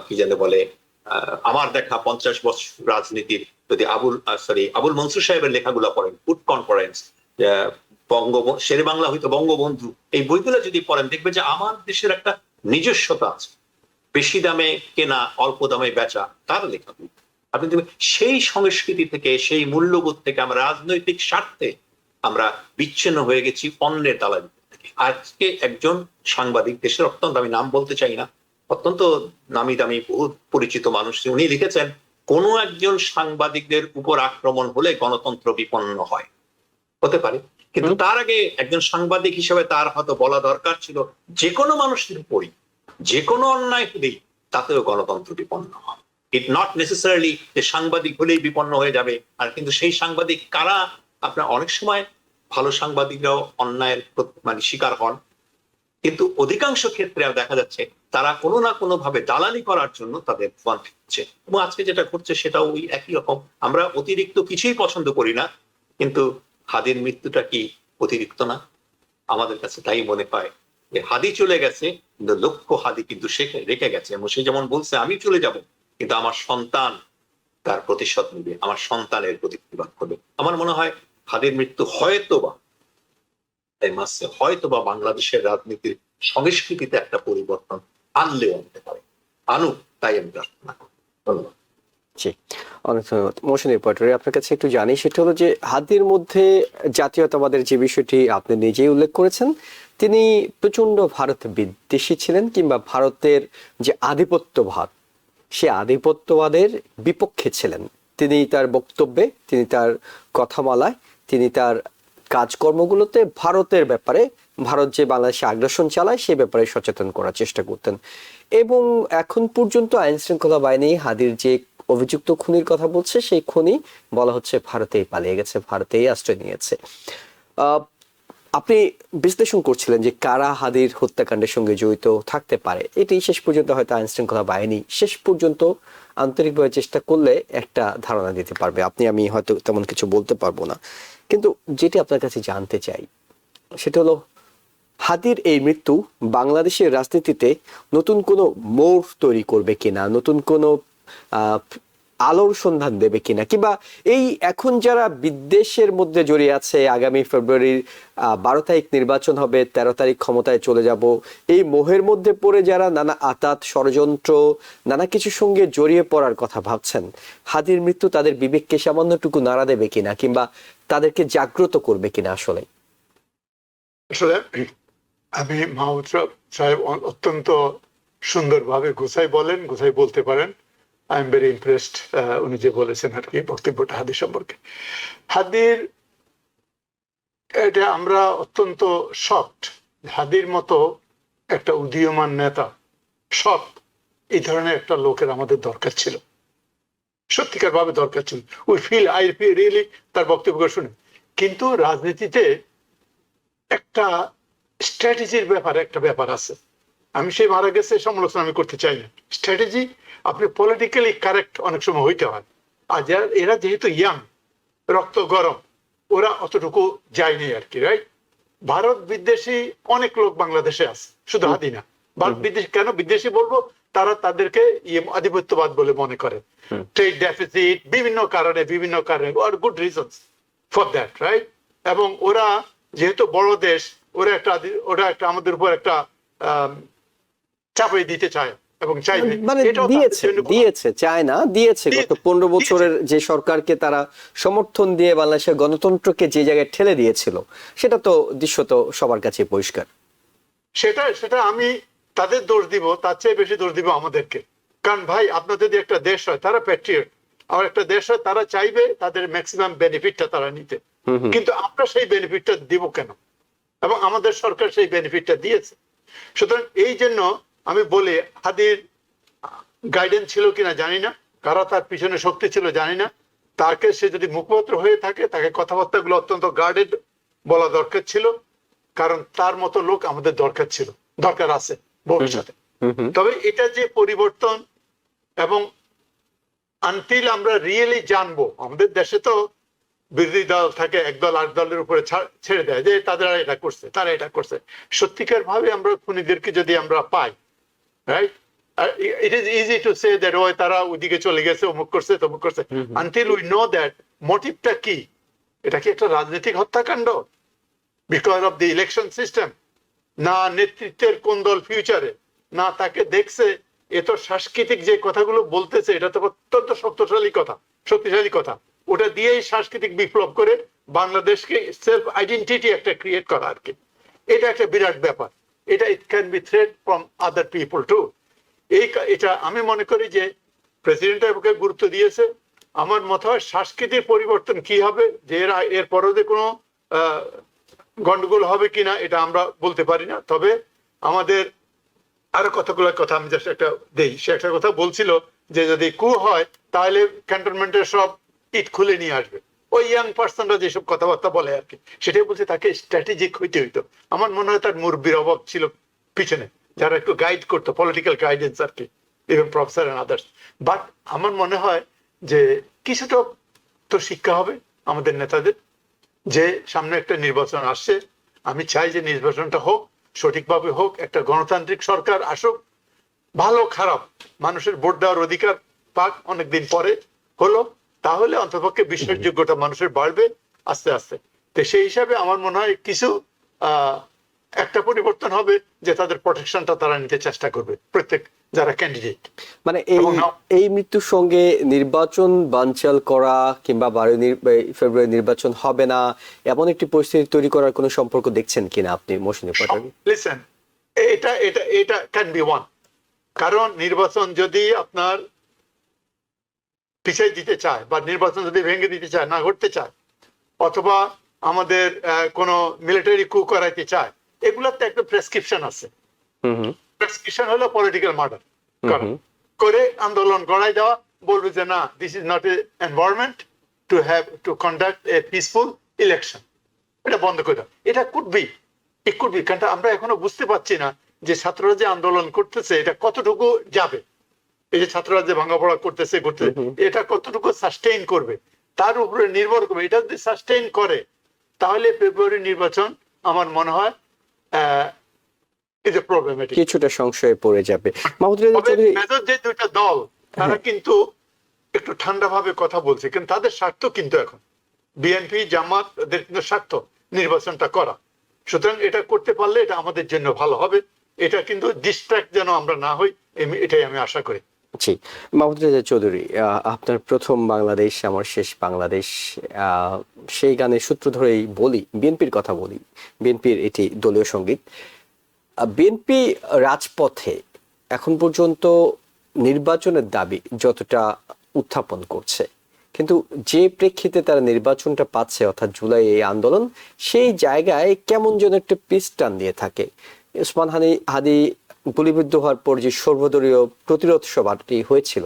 কি জানে বলে আমার দেখা 50 বছর রাজনীতির যদি আবুল মনসুর সাহেবের লেখাগুলো পড়েন, ফুড কনফারেন্স, শেরে বাংলা হয়তো বঙ্গবন্ধু, এই বইগুলো যদি পড়েন দেখবেন যে আমার দেশের একটা নিজস্বতা আছে, বেশি দামে কেনা অল্প দামে বেচা, তার লেখাগুলো আপনি দেখবেন। সেই সংস্কৃতি থেকে, সেই মূল্যবোধ থেকে আমরা রাজনৈতিক স্বার্থে আমরা বিচ্ছিন্ন হয়ে গেছি অন্যের দালালি থেকে। আজকে একজন সাংবাদিক, দেশের অত্যন্ত, আমি নাম বলতে চাই না, অত্যন্ত নামি দামি বহু পরিচিত মানুষ, উনি লিখেছেন কোনো একজন সাংবাদিকদের উপর আক্রমণ হলে গণতন্ত্র বিপন্ন হয়, হতে পারে, কিন্তু তার আগে একজন সাংবাদিক হিসেবে তার হয়তো বলা দরকার ছিল যে কোনো মানুষের উপরই যে কোনো অন্যায় হলেই তাতেও গণতন্ত্র বিপন্ন হয়। ইট নট নেসেসারিলি যে সাংবাদিক হলেই বিপন্ন হয়ে যাবে। আর কিন্তু সেই সাংবাদিক কারা, আপনার অনেক সময় ভালো সাংবাদিকরাও অন্যায়ের মানে শিকার হন, কিন্তু অধিকাংশ ক্ষেত্রে দেখা যাচ্ছে তারা কোনো না কোনো ভাবে দালালি করার জন্য তাদের ফোন হচ্ছে। এবং আজকে যেটা ঘটছে সেটাও ওই একই রকম। আমরা অতিরিক্ত কিছুই পছন্দ করি না, কিন্তু হাদির মৃত্যুটা কি অতিরিক্ত না? আমাদের কাছে তাই মনে হয় যে হাদি চলে গেছে, কিন্তু লক্ষ্য হাদি কিন্তু সে রেখে গেছে। এবং সে যেমন বলছে আমি চলে যাব, কিন্তু আমার সন্তান তার প্রতিশোধ নেবে, আমার সন্তানের প্রতিবাদ করবে। আমার মনে হয় হাদির মৃত্যু হয়তোবা বাংলাদেশের রাজনীতির সংস্কৃতিতে একটা পরিবর্তন আনলেও আনতে পারে, আনুক, তাই আমি প্রার্থনা করি। ধন্যবাদ। জি, অনেক ধন্যবাদ। মৌসুমী পাটোয়ারি, আপনার কাছে একটু জানি, সেটা হলো যে হাদির মধ্যে জাতীয়তাবাদের যে বিষয়টি আপনি নিজেই উল্লেখ করেছেন, তিনি প্রচন্ড ভারত বিদ্বেষী ছিলেন, কিংবা ভারতের যে আধিপত্যবাদ, সে আধিপত্যবাদের বিপক্ষে ছিলেন। তিনি তার বক্তব্যে, তিনি তার কথামালায়, তিনি তার কাজকর্মগুলোতে ভারতের ব্যাপারে, ভারত যে বাংলাদেশে আগ্রাসন চালায় সে ব্যাপারে সচেতন করার চেষ্টা করতেন। এবং এখন পর্যন্ত আইন শৃঙ্খলা বাহিনী হাদির যে অভিযুক্ত খুনির কথা বলছে, সেই খুনি বলা হচ্ছে ভারতেই পালিয়ে গেছে, ভারতেই আশ্রয় নিয়েছে। আপনি বিশ্লেষণ করছিলেন যে কারা হাদির হত্যাকাণ্ডের সঙ্গে জড়িত থাকতে পারে। এটি শেষ পর্যন্ত হয়তো আইন শৃঙ্খলা বাহিনী শেষ পর্যন্ত আন্তরিকভাবে চেষ্টা করলে একটা ধারণা দিতে পারবে। আমি হয়তো তেমন কিছু বলতে পারবো না, কিন্তু যেটি আপনার কাছে জানতে চাই সেটা হলো, হাদির এই মৃত্যু বাংলাদেশের রাজনীতিতে নতুন কোনো মোড় তৈরি করবে কিনা, নতুন কোনো আলোর সন্ধান দেবে কিনা, কিংবা এই এখন যারা বিদ্বেষের মধ্যে জড়িয়ে আছে, আগামী ফেব্রুয়ারির 12 তারিখ নির্বাচন হবে, 13 তারিখ ক্ষমতায় চলে যাব, এই মোহের মধ্যে পড়ে যারা নানা আতাত, ষড়যন্ত্র, নানা কিছুর সঙ্গে জড়িয়ে পড়ার কথা ভাবছেন, হাদির মৃত্যু তাদের বিবেককে সামান্যটুকু নাড়া দেবে কিনা, কিংবা তাদেরকে জাগ্রত করবে কিনা? আসলে আমি মাহমুদ সাহেব অত্যন্ত সুন্দরভাবে গোছাই বলতে পারেন। আই এম ভেরি ইমপ্রেসড উনি যে বলেছেন আর কি বক্তব্যটা হাদির সম্পর্কে। হাদির এটা আমরা অত্যন্ত শকড। হাদির মতো একটা উদীয়মান নেতা, সৎ, এই ধরনের একটা লোকের আমাদের দরকার ছিল, সত্যিকার ভাবে দরকার ছিল। আই ফিল রিয়েলি তার বক্তব্য শুনে। কিন্তু রাজনীতিতে একটা স্ট্র্যাটেজির একটা ব্যাপার আছে। আমি সেই মারা গেছে সমালোচনা আমি করতে চাই না। স্ট্র্যাটেজি, আপনি পলিটিক্যালি কারেক্ট অনেক সময় হইতে হয়। আর এরা যেহেতু ইয়াং, রক্ত গরম, ওরা অতটুকু যায়নি আর কি, রাইট? ভারত বিদ্বেষী অনেক লোক বাংলাদেশে আছে, শুধু হাদি না। ভারত বিদ্বেষী কেন বিদ্বেষী বলবো? তারা তাদেরকে আধিপত্যবাদ বলে মনে করে, ট্রেড ডেফিসিট, বিভিন্ন কারণে আর good reasons for that, right? এবং ওরা যেহেতু বড় দেশ, ওরা একটা আমাদের উপর একটা চাপিয়ে দিতে চায় এবং চাইবে, মানে দিয়েছে চায় না, দিয়েছে। গত 15 বছরের যে সরকারকে তারা সমর্থন দিয়ে বাংলাদেশের গণতন্ত্রকে যে জায়গায় ঠেলে দিয়েছিল, সেটা তো দৃশ্যত সবার কাছে পরিষ্কার। সেটা আমি তাদের দোষ দিব, তার চেয়ে বেশি দোষ দিব আমাদেরকে। কারণ ভাই, আপনার যদি একটা দেশ হয়, তারা প্যাট্রিয়ট, আর একটা দেশ হয়, তারা চাইবে তাদের ম্যাক্সিমাম বেনিফিটটা তারা নিতে। কিন্তু আমরা সেই বেনিফিটটা দিব কেন? এবং আমাদের সরকার সেই বেনিফিটটা দিয়েছে। সুতরাং এই জন্য আমি বলি, হাদির গাইডেন্স ছিল কিনা জানি না, কারা তার পিছনে শক্তি ছিল জানি না। তাকে, সে যদি মুখপাত্র হয়ে থাকে, তাকে কথাবার্তাগুলো অত্যন্ত গার্ডেড বলা দরকার ছিল, কারণ তার মতো লোক আমাদের দরকার আছে ভবিষ্যতে। তবে এটা যে পরিবর্তন, এবং আনটিল আমরা রিয়েলি জানবো, আমাদের দেশে তো বিরোধী দল থাকে, একদল আরেক দলের উপরে ছেড়ে দেয় যে তারা এটা করছে। সত্যিকার ভাবে আমরা খুনিদেরকে যদি আমরা পাই, right, it is easy to say that ওই তারা ওইদিকে চলে গেছে, অমুক করছে তমুক করছে, আনটিল উই নো দ্যাট মোটিভটা কি। এটা কি একটা রাজনৈতিক হত্যাকাণ্ড because of the election system, না নেতৃত্বের কোন দল ফিউচারে, না তাকে দেখছে এ তো সাংস্কৃতিক যে কথাগুলো বলতেছে, এটা তো অত্যন্ত শক্তিশালী কথা, ওটা দিয়েই সাংস্কৃতিক বিপ্লব করে বাংলাদেশকে সেলফ আইডেন্টিটি একটা ক্রিয়েট করা আর কি। এটা একটা বিরাট ব্যাপার। এটা it can be threat from other people to. এটা আমি মনে করি যে প্রেসিডেন্ট এর গুরুত্ব দিয়েছে। আমার মতে হয় সংস্কৃতির পরিবর্তন কি হবে, যে এর পরেও যে কোনো গন্ডগোল হবে কিনা এটা আমরা বলতে পারি না। তবে আমাদের আরো কতগুলো কথা আমি জাস্ট একটা দেই। সে একটা কথা বলছিল যে যদি কু হয় তাহলে ক্যান্টনমেন্টের সব ইট খুলে নিয়ে আসবে। ওই ইয়াং পার্সনরা যেসব কথাবার্তা বলে আর কি, সেটাই বলছে তাকে স্ট্র্যাটেজিক হইতে হইতো। আমার মনে হয় তার মুরব্বীর অভাব ছিল পিছনে, যারা একটু গাইড করতো, পলিটিক্যাল গাইডেন্স আর কি, even professor and others. But আমার মনে হয় যে কিছুটা তো শিক্ষা হবে আমাদের নেতাদের, যে সামনে একটা নির্বাচন আসছে। আমি চাই যে নির্বাচনটা হোক, সঠিকভাবে হোক, একটা গণতান্ত্রিক সরকার আসুক। ভালো খারাপ মানুষের ভোট দেওয়ার অধিকার পাক, অনেকদিন পরে হলো, তাহলে অন্ততপক্ষে বিশ্বাসযোগ্যতা মানুষের বাড়বে আস্তে আস্তে। তো সেই হিসাবে আমার মনে হয় কিছু একটা পরিবর্তন হবে, যে তাদের প্রোটেকশনটা তারা নিতে চেষ্টা করবে, প্রত্যেক যারা ক্যান্ডিডেট। মানে এই মৃত্যুর সঙ্গে নির্বাচন বানচাল করা কিংবা 12 ফেব্রুয়ারি নির্বাচন হবে না এমন একটি পরিস্থিতি তৈরি করার কোনো সম্পর্ক দেখছেন কিনা আপনি, মৌসুমী পাটোয়ারি? লিসেন, এটা এটা এটা ক্যান বি ওয়ান। কারণ নির্বাচন যদি আপনার পিছিয়ে দিতে চায়, বা নির্বাচন যদি ভেঙে দিতে চায়, না করতে চায়, অথবা আমাদের কোনো মিলিটারি কু করাইতে চায়, এগুলোতে একটা প্রেসক্রিপশন আছে। প্রেসক্রিপশন হলো পলিটিক্যাল মার্ডার করে আন্দোলন গড়াই দেওয়া, বলবে যে না, this is not a environment to have to conduct a peaceful election, এটা বন্ধ করে দাও। এটা could be, it could be. কারণ আমরা এখনো বুঝতে পারছি না যে ছাত্ররা যে আন্দোলন করতেছে এটা কতটুকু যাবে। এই যে ছাত্ররা যে ভাঙাপড়া করতেছে এটা কতটুকু সাস্টেইন করবে, তার উপরে নির্ভর করবে। এটা যদি সাস্টেইন করে তাহলে ফেব্রুয়ারি নির্বাচন আমার মনে হয় কিছুটা সংশয়ে পড়ে যাবে। মেজর যে দুইটা দল তারা কিন্তু একটু ঠান্ডা ভাবে কথা বলছে, কিন্তু তাদের স্বার্থ কিন্তু এখন বিএনপি জামাত, এদের কিন্তু স্বার্থ নির্বাচনটা করা। সুতরাং এটা করতে পারলে এটা আমাদের জন্য ভালো হবে। এটা কিন্তু ডিস্ট্রাক্ট যেন আমরা না হই, এটাই আমি আশা করি। জি, মাহমুদ রেজা চৌধুরী, আপনার প্রথম বাংলাদেশ আমার শেষ বাংলাদেশ, সেই গানের সূত্র ধরেই বলি, বিএনপির কথা বলি। বিএনপির এটি দলীয় সঙ্গীত। বিএনপি রাজপথে এখন পর্যন্ত নির্বাচনের দাবি যতটা উত্থাপন করছে, কিন্তু যে প্রেক্ষিতে তারা নির্বাচনটা পাচ্ছে, অর্থাৎ জুলাই এই আন্দোলন, সেই জায়গায় কেমন যেন একটা পিস টান দিয়ে থাকে। ওসমান হাদি গুলিবিদ্ধ হওয়ার পর যে সর্বদলীয় প্রতিরোধ সভাটি হয়েছিল,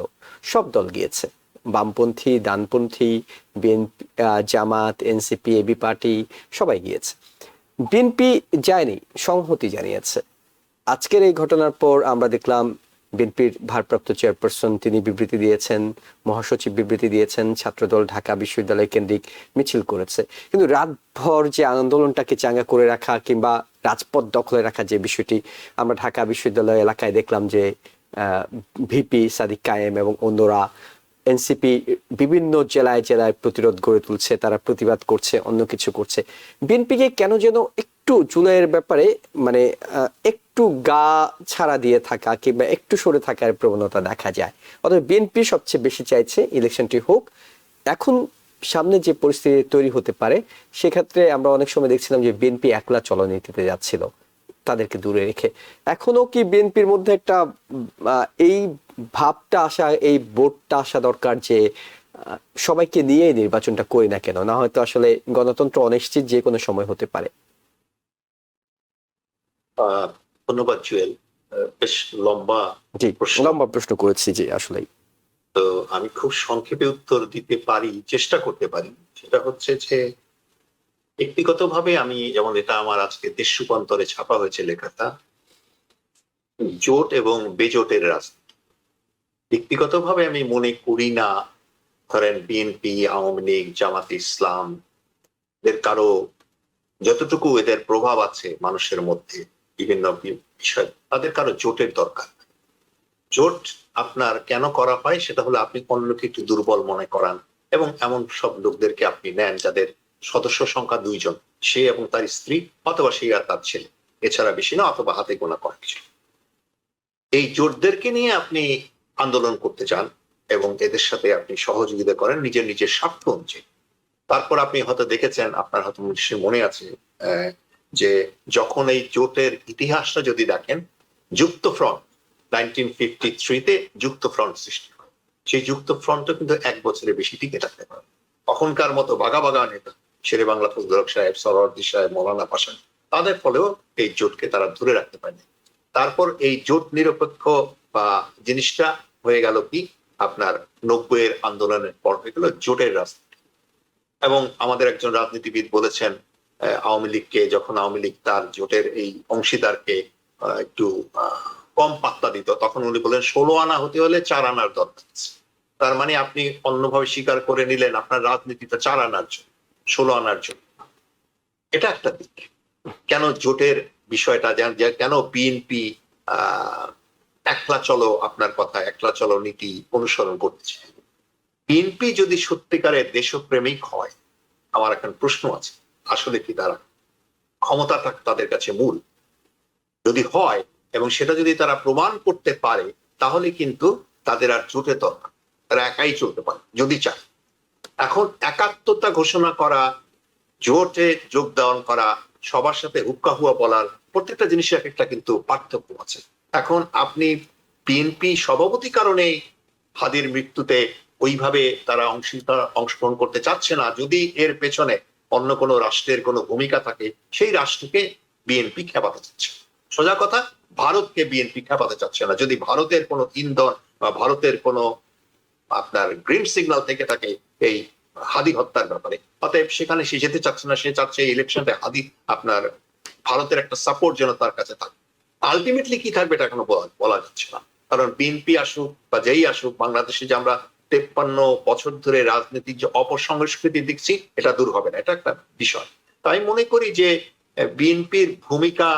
সব দল গিয়েছে, বামপন্থী, ডানপন্থী, বিএনপি, জামাত, এনসিপি, এবি পার্টি, সবাই গিয়েছে। বিএনপি যায়নি, সংহতি জানিয়েছে। আজকের এই ঘটনার পর আমরা দেখলাম বিএনপির ভারপ্রাপ্ত চেয়ারপারসন তিনি বিবৃতি দিয়েছেন, মহাসচিব বিবৃতি দিয়েছেন, ছাত্রদল ঢাকা বিশ্ববিদ্যালয় কেন্দ্রিক মিছিল করেছে। কিন্তু রাতভর যে আন্দোলনটাকে চাঙ্গা করে রাখা কিংবা রাজপথ দখলে রাখা যে বিষয়টি আমরা ঢাকা বিশ্ববিদ্যালয় এলাকায় দেখলাম, যে ভিপি সাদিক কায়েম এবং অন্যরা, এনসিপি বিভিন্ন জেলায় জেলায় প্রতিরোধ গড়ে তুলছে, তারা প্রতিবাদ করছে, অন্য কিছু করছে। বিএনপিকে কেন যেন একটু জুলাইয়ের ব্যাপারে মানে একটু গা ছাড়া দিয়ে থাকা কিংবা একটু সরে থাকার প্রবণতা দেখা যায়। অর্থাৎ বিএনপি সবচেয়ে বেশি চাইছে ইলেকশনটি হোক। এখন সামনে যে পরিস্থিতি তৈরি হতে পারে, সেক্ষেত্রে আমরা অনেক সময় দেখছিলাম যে বিএনপি একলা চলনীতিতে যাচ্ছিল, তাদেরকে দূরে রেখে। এখনো কি বিএনপির মধ্যে একটা এই ভাবটা আসা, এই বোর্ডটা আসা দরকার যে সবাইকে নিয়ে নির্বাচনটা করি না কেন, না হয়তো আসলে গণতন্ত্র অনিশ্চিত, যে কোনো সময় হতে পারে। ধন্যবাদ জুয়েল, বেশ লম্বা প্রশ্ন করেছি। জি, আসলে তো আমি খুব সংক্ষেপে উত্তর দিতে পারি, চেষ্টা করতে পারি। সেটা হচ্ছে যে ব্যক্তিগতভাবে আমি, যেমন এটা আমার আজকে দেশ রূপান্তরে ছাপা হয়েছে লেখাটা, জোট এবং বেজোটের রাজনীতি। ব্যক্তিগতভাবে আমি মনে করি না ধরেন বিএনপি, আওয়ামী লীগ, জামাত ইসলাম এদের কারো যতটুকু এদের প্রভাব আছে মানুষের মধ্যে বিভিন্ন বিষয়, তাদের কারো জোটের দরকার। জোট আপনার কেন করা হয়, সেটা হলো আপনি অন্যকে একটু দুর্বল মনে করান এবং এমন সব লোকদেরকে আপনি নেন যাদের সদস্য সংখ্যা 2 জন, সে এবং তার স্ত্রী, অথবা সে আর তার ছেলে, এছাড়া বেশি না, অথবা হাতে গোনা কয়েকজন। এই জোটদেরকে নিয়ে আপনি আন্দোলন করতে চান এবং এদের সাথে আপনি সহযোগিতা করেন নিজের নিজের স্বার্থ অনুযায়ী। তারপর আপনি হয়তো দেখেছেন, আপনার হয়তো মনে আছে যে যখন এই জোটের ইতিহাসটা যদি দেখেন, যুক্ত ফ্রন্ট 1953-তে যুক্ত ফ্রন্ট সৃষ্টি হয়, সেই যুক্ত ফ্রন্টও কিন্তু 1 বছরের বেশি টিকে থাকতে পারে। তখনকার মতো বাঘা বাঘা নেতা শেরে বাংলা ফজলুল হক সাহেব, সরওয়ার্দী সাহেব, মৌলানা পাশান, তাদের ফলেও এই জোটকে তারা ধরে রাখতে পারেনি। তারপর এই জোট নিরপেক্ষ বা জিনিসটা হয়ে গেল কি আপনার 90-এর আন্দোলনের পর হয়ে গেল জোটের রাজনীতি। এবং আমাদের একজন রাজনীতিবিদ বলেছেন আওয়ামী লীগকে, যখন আওয়ামী লীগ তার জোটের এই অংশীদারকে একটু কম পাত্তা দিত, তখন উনি বলেন 16 আনা হতে হলে 4 আনার দরকার আছে। তার মানে আপনি অন্যভাবে স্বীকার করে নিলেন আপনার রাজনীতিটা 4 আনার জন্য, 16 আনার জন্য। এটা একটা দিক। কেন জোটের বিষয়টা, কেন বিএনপি একলা চলো, আপনার কথা একলা চলো নীতি অনুসরণ করতেছে। বিএনপি যদি সত্যিকারের দেশপ্রেমিক হয়, আমার এখন প্রশ্ন আছে, আসলে কি তারা ক্ষমতাটা তাদের কাছে মূল? যদি হয় এবং সেটা যদি তারা প্রমাণ করতে পারে, তাহলে কিন্তু তাদের আর জোটে দরকার, তারা একাই চলতে পারে যদি চায়। এখন একাত্মতা ঘোষণা করা, জোটে যোগদান করা, সবার সাথে হুক্কা হুয়া বলার, প্রত্যেকটা জিনিসের একটা কিন্তু পার্থক্য আছে। এখন আপনি বিএনপি সভাপতি কারণে হাদির মৃত্যুতে ওইভাবে তারা অংশগ্রহণ করতে চাচ্ছে না, যদি এর পেছনে অন্য কোনো রাষ্ট্রের কোনো ভূমিকা থাকে, সেই রাষ্ট্রকে বিএনপি খেপাতে চাচ্ছে। সোজা কথা, ভারতকে বিএনপি খেপাতে চাচ্ছে না। যদি ভারতের কোনো ইন্ধন বা ভারতের কোনো আপনার গ্রিন সিগন্যাল থেকে থাকে এই হাদি হত্যার ব্যাপারে, অতএব সেখানে সে যেতে চাচ্ছে না। সে চাচ্ছে এই ইলেকশনে হাদি আপনার ভারতের একটা সাপোর্ট যেন তার কাছে থাকে। আলটিমেটলি কি থাকবে এটা এখনো বলা যাচ্ছে না, কারণ বিএনপি আসুক বা যেই আসুক, বাংলাদেশে যে আমরা 53 বছর ধরে রাজনীতির যে অপসংস্কৃতি দেখছি, এটা দূর হবে না, এটা একটা বিষয়। তাই মনে করি যে বিএনপির ভূমিকা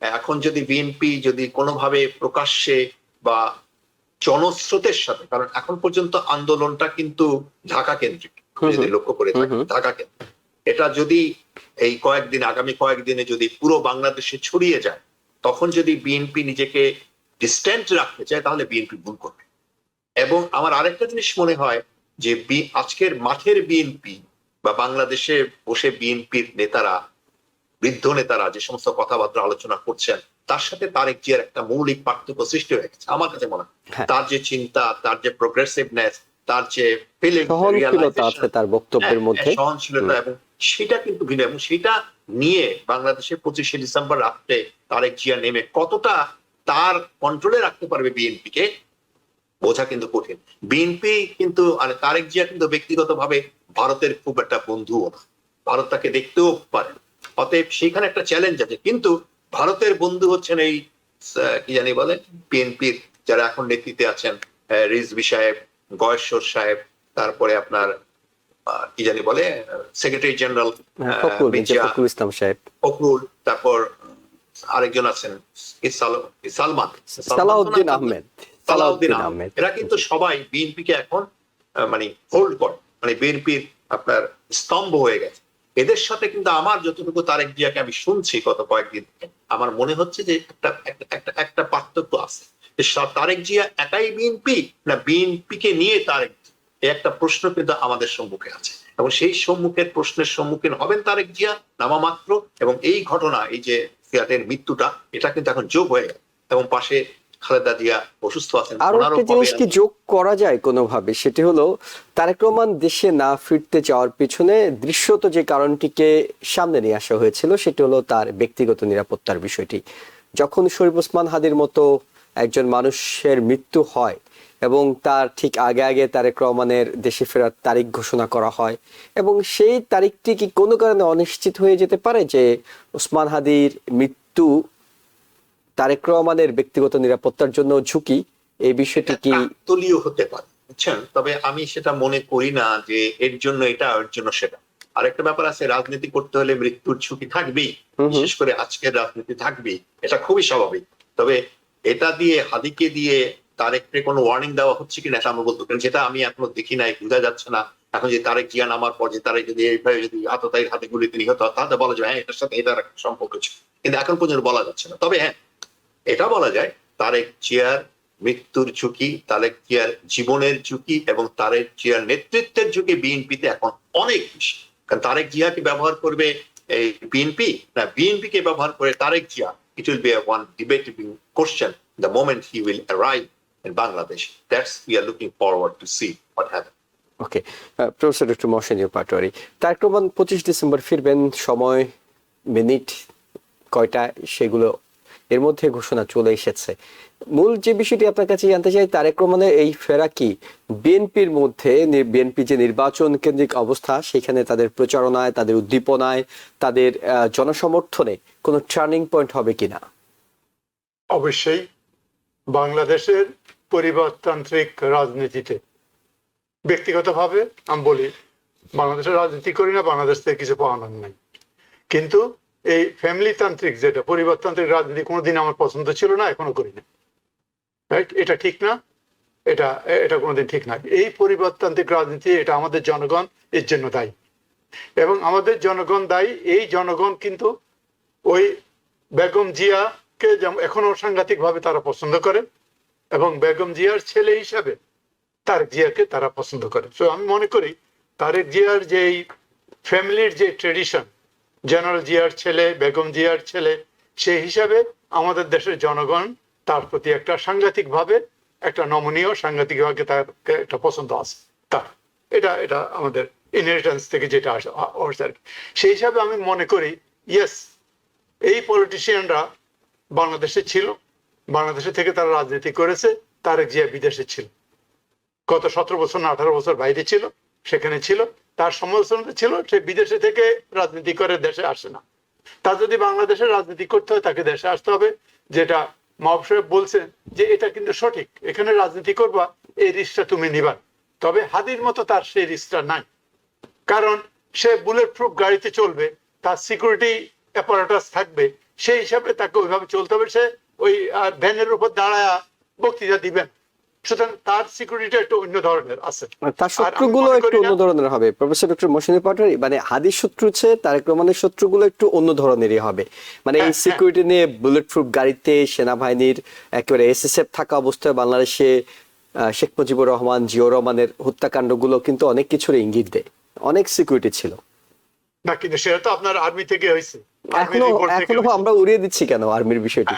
এখন, যদি বিএনপি যদি কোনোভাবে প্রকাশ্যে বা জনস্রোতের সাথে, কারণ এখন পর্যন্ত আন্দোলনটা কিন্তু ঢাকা কেন্দ্রিক, যদি লক্ষ্য করে থাকি ঢাকা কেন্দ্রিক, এটা যদি এই কয়েকদিন, আগামী কয়েকদিনে যদি পুরো বাংলাদেশে ছড়িয়ে যায়, তখন যদি বিএনপি নিজেকে ডিস্ট্যান্ট রাখতে চায়, তাহলে বিএনপি ভুল করবে। এবং আমার আরেকটা জিনিস মনে হয় যে আজকের মাঠের বিএনপি বা বাংলাদেশে বসে বিএনপির নেতারা, বৃদ্ধ নেতারা যে সমস্ত কথাবার্তা আলোচনা করছেন, তার সাথে তারেক জিয়ার একটা মৌলিক পার্থক্য সৃষ্টি হয়ে গেছে আমার কাছে মনে হয়। তার যে চিন্তা, তার যে প্রোগ্রেসিভনেস, তার যে সহনশীলতা আছে তার বক্তব্যের মধ্যে, সহনশীলতা, এবং সেটা কিন্তু ভিন্ন। এবং সেটা নিয়ে বাংলাদেশে 25শে ডিসেম্বর রাত্রে তারেক জিয়া নেমে কতটা তার কন্ট্রোলে রাখতে পারবে বিএনপিকে, বোঝা কিন্তু কঠিন। বিএনপি কিন্তু, তারেক জিয়া কিন্তু ব্যক্তিগতভাবে ভারতের খুব একটা বন্ধুও না, ভারত তাকে দেখতেও পারে। অতএব সেখানে একটা চ্যালেঞ্জ আছে। কিন্তু ভারতের বন্ধু হচ্ছেন এই কি জানি বলে বিএনপির যারা এখন নেতৃত্বে আছেন, রিজভী সাহেব, গয়েশ্বর সাহেব, তারপরে আপনার কি জানি বলে সেক্রেটারি জেনারেল ফখরুল ইসলাম সাহেব, ফখরুল, তারপর আরেকজন আছেন সালাউদ্দিন আহমেদ। এরা কিন্তু সবাই বিএনপিকে এখন মানে হোল্ড করে, মানে বিএনপির আপনার স্তম্ভ হয়ে গেছে। এদের সাথে কিন্তু আমার যতটুকু তারেক জিয়াকে আমি শুনছি গত কয়েকদিন, আমার মনে হচ্ছে যে একটা পার্থক্য আছে। তারেক জিয়া একাই বিএনপি না বিএনপিকে নিয়ে তারেক, একটা প্রশ্ন কিন্তু আমাদের সম্মুখে আছে, এবং সেই প্রশ্নের সম্মুখীন হবেন তারেক জিয়া নামা মাত্র। এবং এই ঘটনা, এই যে ফিয়াটের মৃত্যুটা, এটা কিন্তু এখন যোগ হয়ে গেল, এবং পাশে খালেদা জিয়া অসুস্থ আছেন। আরো একটা জিনিস কি যোগ করা যায় কোনোভাবে, সেটি হলো তারেক রহমান দেশে না ফিরতে চাওয়ার পিছনে দৃশ্যত যে কারণটিকে সামনে নিয়ে আসা হয়েছিল, সেটি হলো তার ব্যক্তিগত নিরাপত্তার বিষয়টি। যখন শরীফ ওসমান হাদির মতো একজন মানুষের মৃত্যু হয় এবং তার ঠিক আগে আগে তারেক রহমানের দেশে ফেরার তারিখ ঘোষণা করা হয়, এবং সেই তারিখটি কি কোনো কারণে অনিশ্চিত হয়ে যেতে পারে, যে ওসমান হাদির মৃত্যু তারেক রহমানের ব্যক্তিগত নিরাপত্তার জন্য ঝুঁকি, এই বিষয়টি কি তলীয় হতে পারে, বুঝছেন? তবে আমি সেটা মনে করি না যে এর জন্য এটা, এর জন্য সেটা। আরেকটা ব্যাপার আছে, রাজনীতি করতে হলে মৃত্যুর ঝুঁকি থাকবেই, বিশেষ করে আজকের রাজনীতি থাকবেই, এটা খুবই স্বাভাবিক। তবে এটা দিয়ে, হাদিকে দিয়ে তারেককে কোনো ওয়ার্নিং দেওয়া হচ্ছে কিনা এটা আমরা বলতে পারি, যেটা আমি এখনো দেখি নাই, বোঝা যাচ্ছে না। এখন যে তারেক জিয়া নামার পর যে তারেক যদি এইভাবে যদি আততায়ীর হাতে গুলিতে নিহত হয়, তাহলে বলা যায় হ্যাঁ এটার সাথে এটার একটা সম্পর্ক ছিল, কিন্তু এখন পর্যন্ত বলা যাচ্ছে না। তবে হ্যাঁ, এটা বলা যায় তারেক জিয়ার মৃত্যুর ঝুঁকি, তারেক জিয়ার জীবনের ঝুঁকি এবং তারেক জিয়ার নেতৃত্বের ঝুঁকি বিএনপিতে এখন অনেক বেশি। কারণ তারেক জিয়াকে ব্যবহার করবে এই বিএনপি, না বিএনপিকে ব্যবহার করে Tarique Zia, it will be a one debatable question the moment he will arrive in Bangladesh. That's we are looking forward to see what happens. Okay, professor doctor Mohsinur Patwary, Tarique Rahman 25 December ফিরবেন, সময় মিনিট কয়টা সেগুলো এর মধ্যে ঘোষণা চলে এসেছে। মূল যে বিষয়টি আপনার কাছে জানতে চাই, তারেক রহমানের এই ফেরা কি বিএনপির মধ্যে, বিএনপি যে নির্বাচন কেন্দ্রিক অবস্থা সেখানে তাদের প্রচারণায়, তাদের উদ্দীপনায়, তাদের জনসমর্থনে কোনো টার্নিং পয়েন্ট হবে কিনা? অবশ্যই বাংলাদেশের পরিবারতান্ত্রিক রাজনীতিতে, ব্যক্তিগতভাবে আমি বলি বাংলাদেশের রাজনীতি করি না, বাংলাদেশ থেকে কিছু পাওয়ানোর নাই, কিন্তু এই ফ্যামিলি তান্ত্রিক যেটা পরিবারতান্ত্রিক রাজনীতি কোনোদিন আমার পছন্দ ছিল না, এখনো করি না। রাইট? এটা ঠিক না, এটা এটা কোনোদিন ঠিক না। এই পরিবারতান্ত্রিক রাজনীতি, এটা আমাদের জনগণ এর জন্য দায়ী, এবং আমাদের জনগণ দায়ী। এই জনগণ কিন্তু ওই বেগম জিয়াকে এখনো সাংঘাতিক ভাবে তারা পছন্দ করে, এবং বেগম জিয়ার ছেলে হিসাবে তারেক জিয়াকে তারা পছন্দ করে। তো আমি মনে করি তারেক জিয়ার যে ফ্যামিলির যে ট্রেডিশন, জেনারেল জিয়ার ছেলে, বেগম জিয়ার ছেলে, সেই হিসাবে আমাদের দেশের জনগণ তার প্রতি একটা সাংঘাতিক ভাবে, একটা নমনীয় সাংঘাতিক ভাবে তার একটা পছন্দ আছে তার। এটা এটা আমাদের ইনহেরিটেন্স থেকে যেটা আসে আর কি। সেই হিসাবে আমি মনে করি ইয়েস, এই পলিটিশিয়ানরা বাংলাদেশে ছিল, বাংলাদেশে থেকে তারা রাজনীতি করেছে। তারেক জিয়া বিদেশে ছিল, গত 17 বছর না 18 বছর বাইরে ছিল, সেখানে ছিল, তার সমালোচনা ছিল। সে বিদেশে থেকে রাজনীতি করে দেশে আসে না। তার যদি বাংলাদেশে রাজনীতি করতে হয় তাকে দেশে আসতে হবে। যেটা মাহবুব সাহেব বলছেন যে এটা কিন্তু সঠিক, এখানে রাজনীতি করবা, এই রিস্কটা তুমি নিবা। তবে হাদির মতো তার সেই রিস্কটা নাই, কারণ সে বুলেট প্রুফ গাড়িতে চলবে, তার সিকিউরিটি অ্যাপারেটাস থাকবে, সেই হিসাবে তাকে ওইভাবে চলতে হবে। সে ওই ভ্যানের উপর দাঁড়ায় বক্তৃতা দিবেন, সুতরাং তার সিকিউরিটি একটু অন্য ধরনের আছে, তার শত্রুগুলো একটু অন্য ধরনের হবে। প্রফেসর ডক্টর মহসিনুর পাটোয়ারি, মানে হাদির শত্রু চেয়ে তারেক রহমানের শত্রুগুলো একটু অন্য ধরনেরই হবে। মানে এই সিকিউরিটি নিয়ে বুলেট প্রুফ গাড়িতে সেনাবাহিনীর একেবারে এসএসএফ থাকা অবস্থায় বাংলাদেশে শেখ মুজিবুর রহমান, জিয়াউর রহমানের হত্যাকাণ্ডগুলো কিন্তু অনেক কিছুর ইঙ্গিত দেয়, অনেক সিকিউরিটি ছিল না। কিন্তু সেটা তো আপনার আর্মি থেকে হয়েছে, এখনো আমরা উড়িয়ে দিচ্ছি কেন আর্মির বিষয়টি?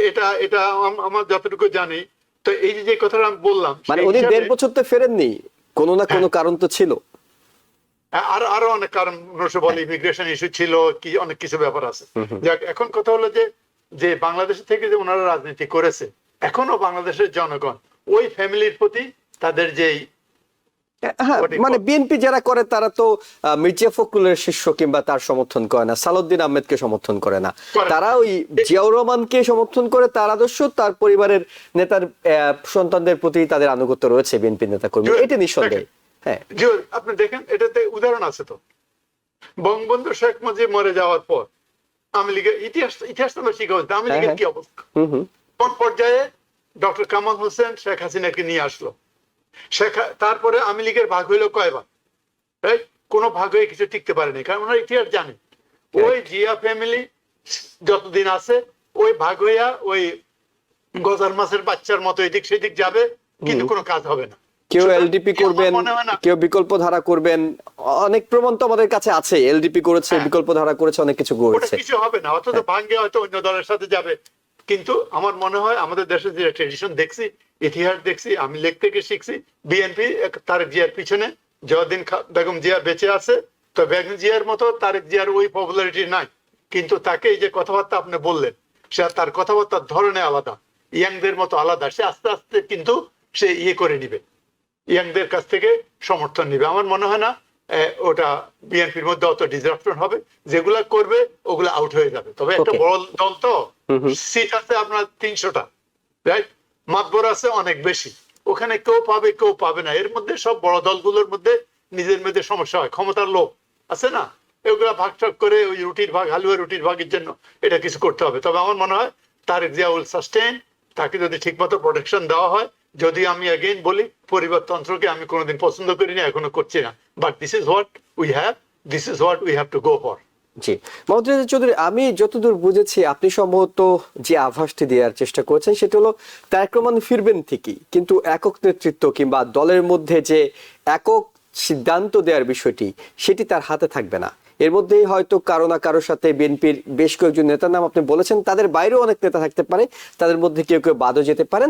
এটা এটা আমার যতটুকু জানি। তো এই যে কথাটা আমি বললাম, মানে উনি 1.5 বছর তো ফেরেননি, কোনো না কোনো কারণ তো ছিল। আরো অনেক কারণ বলে, ইমিগ্রেশন ইস্যু ছিল, কি অনেক কিছু ব্যাপার আছে। যাক, এখন কথা হলো যে বাংলাদেশ থেকে যে ওনারা রাজনীতি করেছে, এখনো বাংলাদেশের জনগণ ওই ফ্যামিলির প্রতি তাদের যেই, মানে বিএনপি যারা করে তারা তো মির্জা ফখরুলের শিষ্য কিংবা তার সমর্থন করে না, সালাউদ্দিন আহমেদকে সমর্থন করে না, তারা ওই জিয়াউর রহমানকে সমর্থন করে। তার আদর্শ, তার পরিবারের নেতার সন্তানদের প্রতি তাদের আনুগত্য রয়েছে বিএনপি নেতা কর্মী, এটা নিঃসন্দেহে। হ্যাঁ, আপনি দেখেন এটাতে উদাহরণ আছে তো, বঙ্গবন্ধু শেখ মুজিব মরে যাওয়ার পর আওয়ামী লীগের ইতিহাস আমরা শিখা হচ্ছে আওয়ামী লীগের কি অবস্থা, কোন পর্যায়ে ডক্টর কামাল হোসেন শেখ হাসিনাকে নিয়ে আসলো। তারপরে আওয়ামী লীগের ভাগ হইলো কয়বার, রাইট? কোনো ভাগ হয়ে কিছু টিকতে পারেনি, কারণ ওনার ইতিহাস জানে। ওই জিয়া ফ্যামিলি যতদিন আছে ওই ভাগ হইয়া ওই গজার মাছের বাচ্চার মতো এদিক সেদিক যাবে, কিন্তু কোনো কাজ হবে না। কেউ এলডিপি করবেন, কেউ বিকল্প ধারা করবেন, অনেক প্রমাণ তো আমাদের কাছে আছে। এলডিপি করেছে, বিকল্প ধারা করেছে, অনেক কিছু করেছে, কিছু হবে না। অথচ ভাঙ্গে হয়তো অন্য দলের সাথে যাবে। কিন্তু আমার মনে হয় আমাদের দেশে যে ট্রেডিশন দেখছি, ইতিহাস দেখছি, আমি লেখ থেকে শিখছি, বিএনপি তারেক জিয়ার পিছনে যতদিন বেগম জিয়া বেঁচে আছে, তো বেগম জিয়ার মতো তারেক জিয়ার ওই পপুলারিটি নাই। কিন্তু তাকে এই যে কথাবার্তা আপনি বললেন, সে তার কথাবার্তার ধরনে আলাদা, ইয়াংদের মতো আলাদা। সে আস্তে আস্তে কিন্তু সে করে নিবে, ইয়াংদের কাছ থেকে সমর্থন নিবে। আমার মনে হয় না ওটা বিএনপির মধ্যে অত ডিসরাপশন হবে। যেগুলা করবে ওগুলা আউট হয়ে যাবে। তবে একটা বড় দল তো, সিট আছে আপনার 300টা, রাইট? মাতবর আছে অনেক বেশি, ওখানে কেউ পাবে কেউ পাবে না। এর মধ্যে সব বড় দলগুলোর মধ্যে নিজের মধ্যে সমস্যা হয়, ক্ষমতার লোভ আছে না, এগুলা ভাগ ঠাগ করে ওই রুটির ভাগ, হালুয়া রুটির ভাগের জন্য এটা কিছু করতে হবে। তবে আমার মনে হয় তারেক জিয়া উইল সাস্টেইন, তাকে যদি ঠিকমতো প্রোটেকশন দেওয়া হয়। যদি আমি এগেইন বলি, পরিবারতন্ত্রকে আমি কোনোদিন পছন্দ করি না, এখনো করছি না, but this is what we have, this is what we have to go for. জি, মোহাম্মদ রেজা চৌধুরী, আমি যতদূর বুঝেছি আপনি সম্ভবত যে আভাসটি দেওয়ার চেষ্টা করেছেন সেটা হলো তারেক রহমান ফিরবেন ঠিকই, কিন্তু একক নেতৃত্ব কিংবা দলের মধ্যে যে একক সিদ্ধান্ত দেওয়ার বিষয়টি, সেটি তার হাতে থাকবে না। এর মধ্যেই হয়তো কারো না কারোর সাথে বিএনপির বেশ কয়েকজন নেতার নাম আপনি বলেছেন, তাদের বাইরেও অনেক নেতা থাকতে পারে, তাদের মধ্যে কেউ কেউ বাদও যেতে পারেন।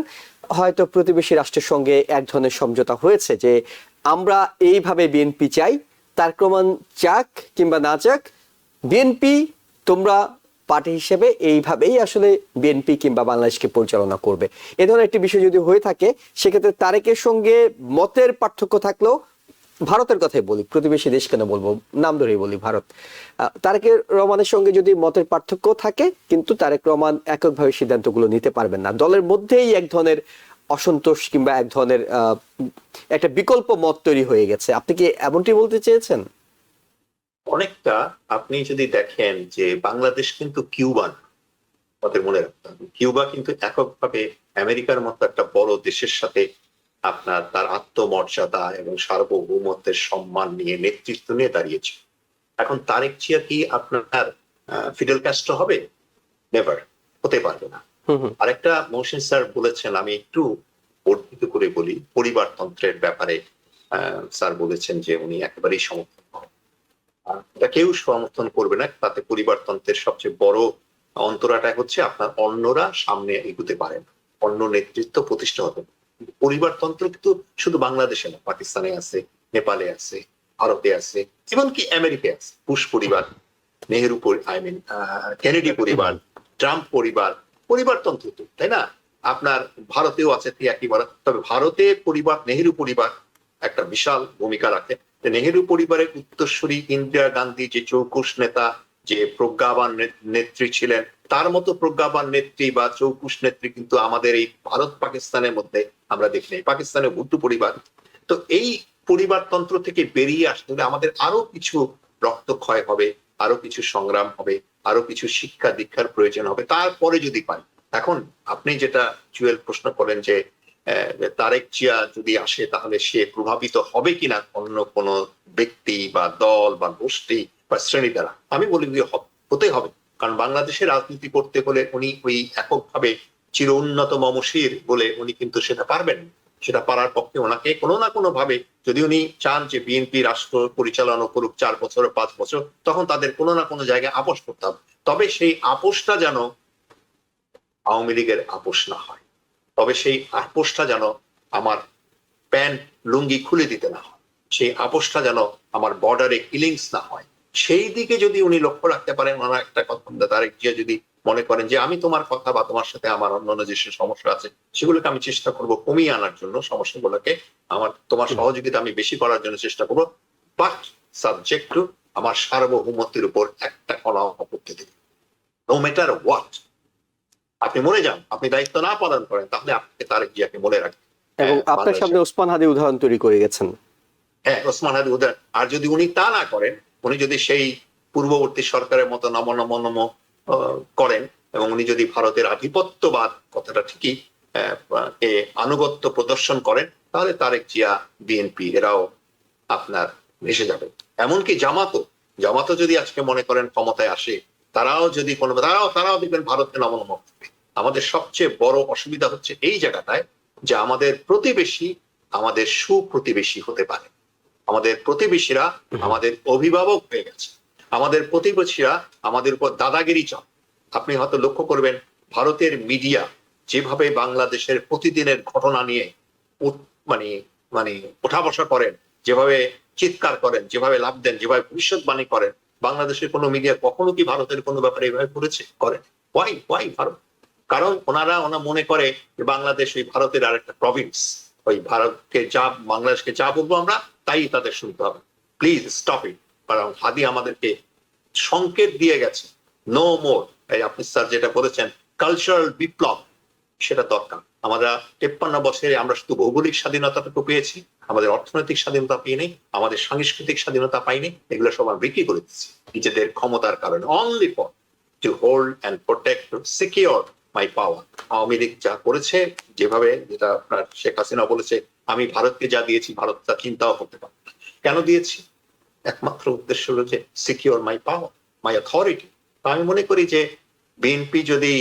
হয়তো প্রতিবেশী রাষ্ট্রের সঙ্গে এক ধরনের সমঝোতা হয়েছে যে আমরা এইভাবে বিএনপি চাই, তার প্রমাণ চাক কিংবা না চাক, বিএনপি তোমরা পার্টি হিসেবে এইভাবেই আসলে বিএনপি কিংবা বাংলাদেশকে পরিচালনা করবে। এ ধরনের একটি বিষয় যদি হয়ে থাকে, সেক্ষেত্রে তারেকের সঙ্গে মতের পার্থক্য থাকলেও, ভারতের কথাই বলি, প্রতিবেশী দেশ কেন বলবো, নাম ধরেই বলি ভারত, তারেক রহমানের সঙ্গে যদি মতের পার্থক্য থাকে, কিন্তু তারেক রহমান এককভাবে সিদ্ধান্তগুলো নিতে পারবেন না। দলের মধ্যেই এক ধরনের অসন্তোষ কিংবা এক ধরনের একটা বিকল্প মত তৈরি হয়ে গেছে। আপনি কি এমনটি বলতে চেয়েছেন? অনেকটা। আপনি যদি দেখেন যে বাংলাদেশ কিন্তু কিউবান, আমাদের মনে রাখতে হবে, কিউবা কিন্তু এককভাবে আমেরিকার মতো একটা বড় দেশের সাথে আপনার তার আত্মমর্যাদা এবং সার্বভৌমত্বের সম্মান নিয়ে নেতৃত্ব নিয়ে দাঁড়িয়েছে। এখন তারেক জিয়া কি আপনার ফিডেল ক্যাস্ট্রো হবে? নেভার, হতে পারবে না। আরেকটা মহসিন স্যার বলেছেন, আমি একটু বর্ধিত করে বলি, পরিবারতন্ত্রের ব্যাপারে স্যার বলেছেন যে উনি একেবারেই সমর্থন করেন। এটা কেউ সমর্থন করবে না, তাতে পরিবারতন্ত্রের সবচেয়ে বড় অন্তরাটা হচ্ছে আপনার অন্যরা সামনে এগুতে পারে না, অন্য নেতৃত্ব প্রতিষ্ঠা হতে পারে। পরিবারতন্ত্র কিন্তু শুধু বাংলাদেশে না, পাকিস্তানে আছে, নেপালে আছে, ভারতে আছে, এমনকি আমেরিকায় আছে। বুশ পরিবার, নেহেরু কেনেডি পরিবার, ট্রাম্প পরিবার, পরিবারতন্ত্র তো, তাই না? আপনার ভারতেও আছে একই বলা। তবে ভারতে পরিবার, নেহেরু পরিবার একটা বিশাল ভূমিকা রাখে। নেহেরু পরিবারের উত্তরসূরি ইন্দিরা গান্ধী যে চৌকুশ নেতা, যে প্রজ্ঞাবান নেত্রী ছিলেন, তার মতো প্রজ্ঞাবান নেত্রী বা চৌকুশ নেত্রী কিন্তু আমাদের এই ভারত পাকিস্তানের মধ্যে আমরা দেখি নাই। পাকিস্তানের ভুট্টো পরিবার। তো এই পরিবারতন্ত্র থেকে বেরিয়ে আসতে হলে আমাদের আরো কিছু রক্তক্ষয় হবে, আরো কিছু সংগ্রাম হবে, আরো কিছু শিক্ষা দীক্ষার প্রয়োজন হবে, তারপরে যদি পাই। এখন আপনি যেটা জুয়েল প্রশ্ন করেন যে তারেক জিয়া যদি আসে তাহলে সে প্রভাবিত হবে কিনা অন্য কোন ব্যক্তি বা দল বা গোষ্ঠী বা শ্রেণী দ্বারা, আমি বলি যে হতে হবে। কারণ বাংলাদেশের রাজনীতি করতে হলে উনি ওই এককভাবে চির উন্নত মমশির বলে উনি কিন্তু সেটা পারবেন। সেটা পারার পক্ষে ওনাকে কোনো না কোনো ভাবে, যদি উনি চান যে বিএনপি রাষ্ট্র পরিচালনা করুক 4 বছর 5 বছর, তখন তাদের কোনো না কোনো জায়গায় আপোষ করতে হবে। তবে সেই আপোষটা যেন আওয়ামী লীগের আপোষ না হয়, তবে সেই আপোষটা যেন আমার প্যান্ট লুঙ্গি খুলে দিতে না হয়, সেই আপোষটা যেন আমার বর্ডারে কিলিংস না হয়, সেই দিকে যদি উনি লক্ষ্য রাখতে পারেন। ওনার একটা কথা, তারেক জিয়া যদি মনে করেন যে আমি তোমার কথা বা তোমার সাথে আমার অন্যান্য যেসব সমস্যা আছে সেগুলোকে আমি চেষ্টা করব কমিয়ে আনার জন্য, সমস্যাগুলোকে আমার তোমার সহযোগিতা আমি বেশি করার জন্য চেষ্টা করবো, বাট সাবজেক্ট টু আমার সার্বভৌমত্বের উপর একটা কণাও করতে দেবে, নো ম্যাটার হোয়াট। আপনি মরে যান, আপনি দায়িত্ব না পালন করেন, তাহলে আপনাকে তারেক জিয়াকে মনে রাখবেন। এবং আপনার সামনে ওসমান হাদি উদাহরণ তৈরি করে গেছেন। হ্যাঁ, ওসমান হাদি উদাহরণ। আর যদি উনি তা না করেন, উনি যদি সেই পূর্ববর্তী সরকারের মতো নম করেন এবং উনি যদি ভারতের আধিপত্যবাদ, কথাটা ঠিকই, আনুগত্য প্রদর্শন করেন, তাহলে তারেক জিয়া, বিএনপি এরাও আপনার ভেসে যাবে। এমনকি জামাতও যদি আজকে মনে করেন ক্ষমতায় আসে, তারাও যদি কোনো তারাও দেখবেন ভারতকে নম করবে। আমাদের সবচেয়ে বড় অসুবিধা হচ্ছে এই জায়গাটায় যে আমাদের প্রতিবেশী আমাদের সুপ্রতিবেশী হতে পারে। আমাদের প্রতিবেশীরা আমাদের অভিভাবক হয়ে গেছে, আমাদের প্রতিবেশীরা আমাদের উপর দাদাগিরি চলে। আপনি হয়তো লক্ষ্য করবেন ভারতের মিডিয়া যেভাবে বাংলাদেশের প্রতিদিনের ঘটনা নিয়ে মানে মানে ওঠা বসা করেন, যেভাবে চিৎকার করেন, যেভাবে লাভ দেন, যেভাবে ভবিষ্যৎবাণী করেন, বাংলাদেশের কোনো মিডিয়া কখনো কি ভারতের কোনো ব্যাপারে এভাবে করেন? ওয়াই ভারত? কারণ ওনারা মনে করে যে বাংলাদেশ ওই ভারতের আরেকটা প্রভিন্স, ওই ভারতকে বাংলাদেশকে যা বলবো আমরা তাই তাদের শুনতে হবে। Please stop it. কারণ হাদি আমাদেরকে সংকেত দিয়ে গেছে, নো মোর। এই আপনি স্যার যেটা বলেছেন কালচারাল বিপ্লব, সেটা দরকার। আমরা 53 বছরে আমরা শুধু ভৌগোলিক স্বাধীনতাটুকু পেয়েছি, আমাদের অর্থনৈতিক স্বাধীনতা পাইনি, আমাদের সাংস্কৃতিক স্বাধীনতা পাইনি। এগুলো সব আমরা বিক্রি করে দিচ্ছি নিজেদের ক্ষমতার কারণে, only for to hold and protect, secure my power. Awami League যা করেছে, যেভাবে, যেটা আপনার শেখ হাসিনা বলেছে, আমি ভারতকে যা দিয়েছি ভারত তা চিন্তাও করতে পারে। কেন দিয়েছি? একমাত্র উদ্দেশ্য হলো যে secure my power, my authority. আমি মনে করি যে বিএনপি যদি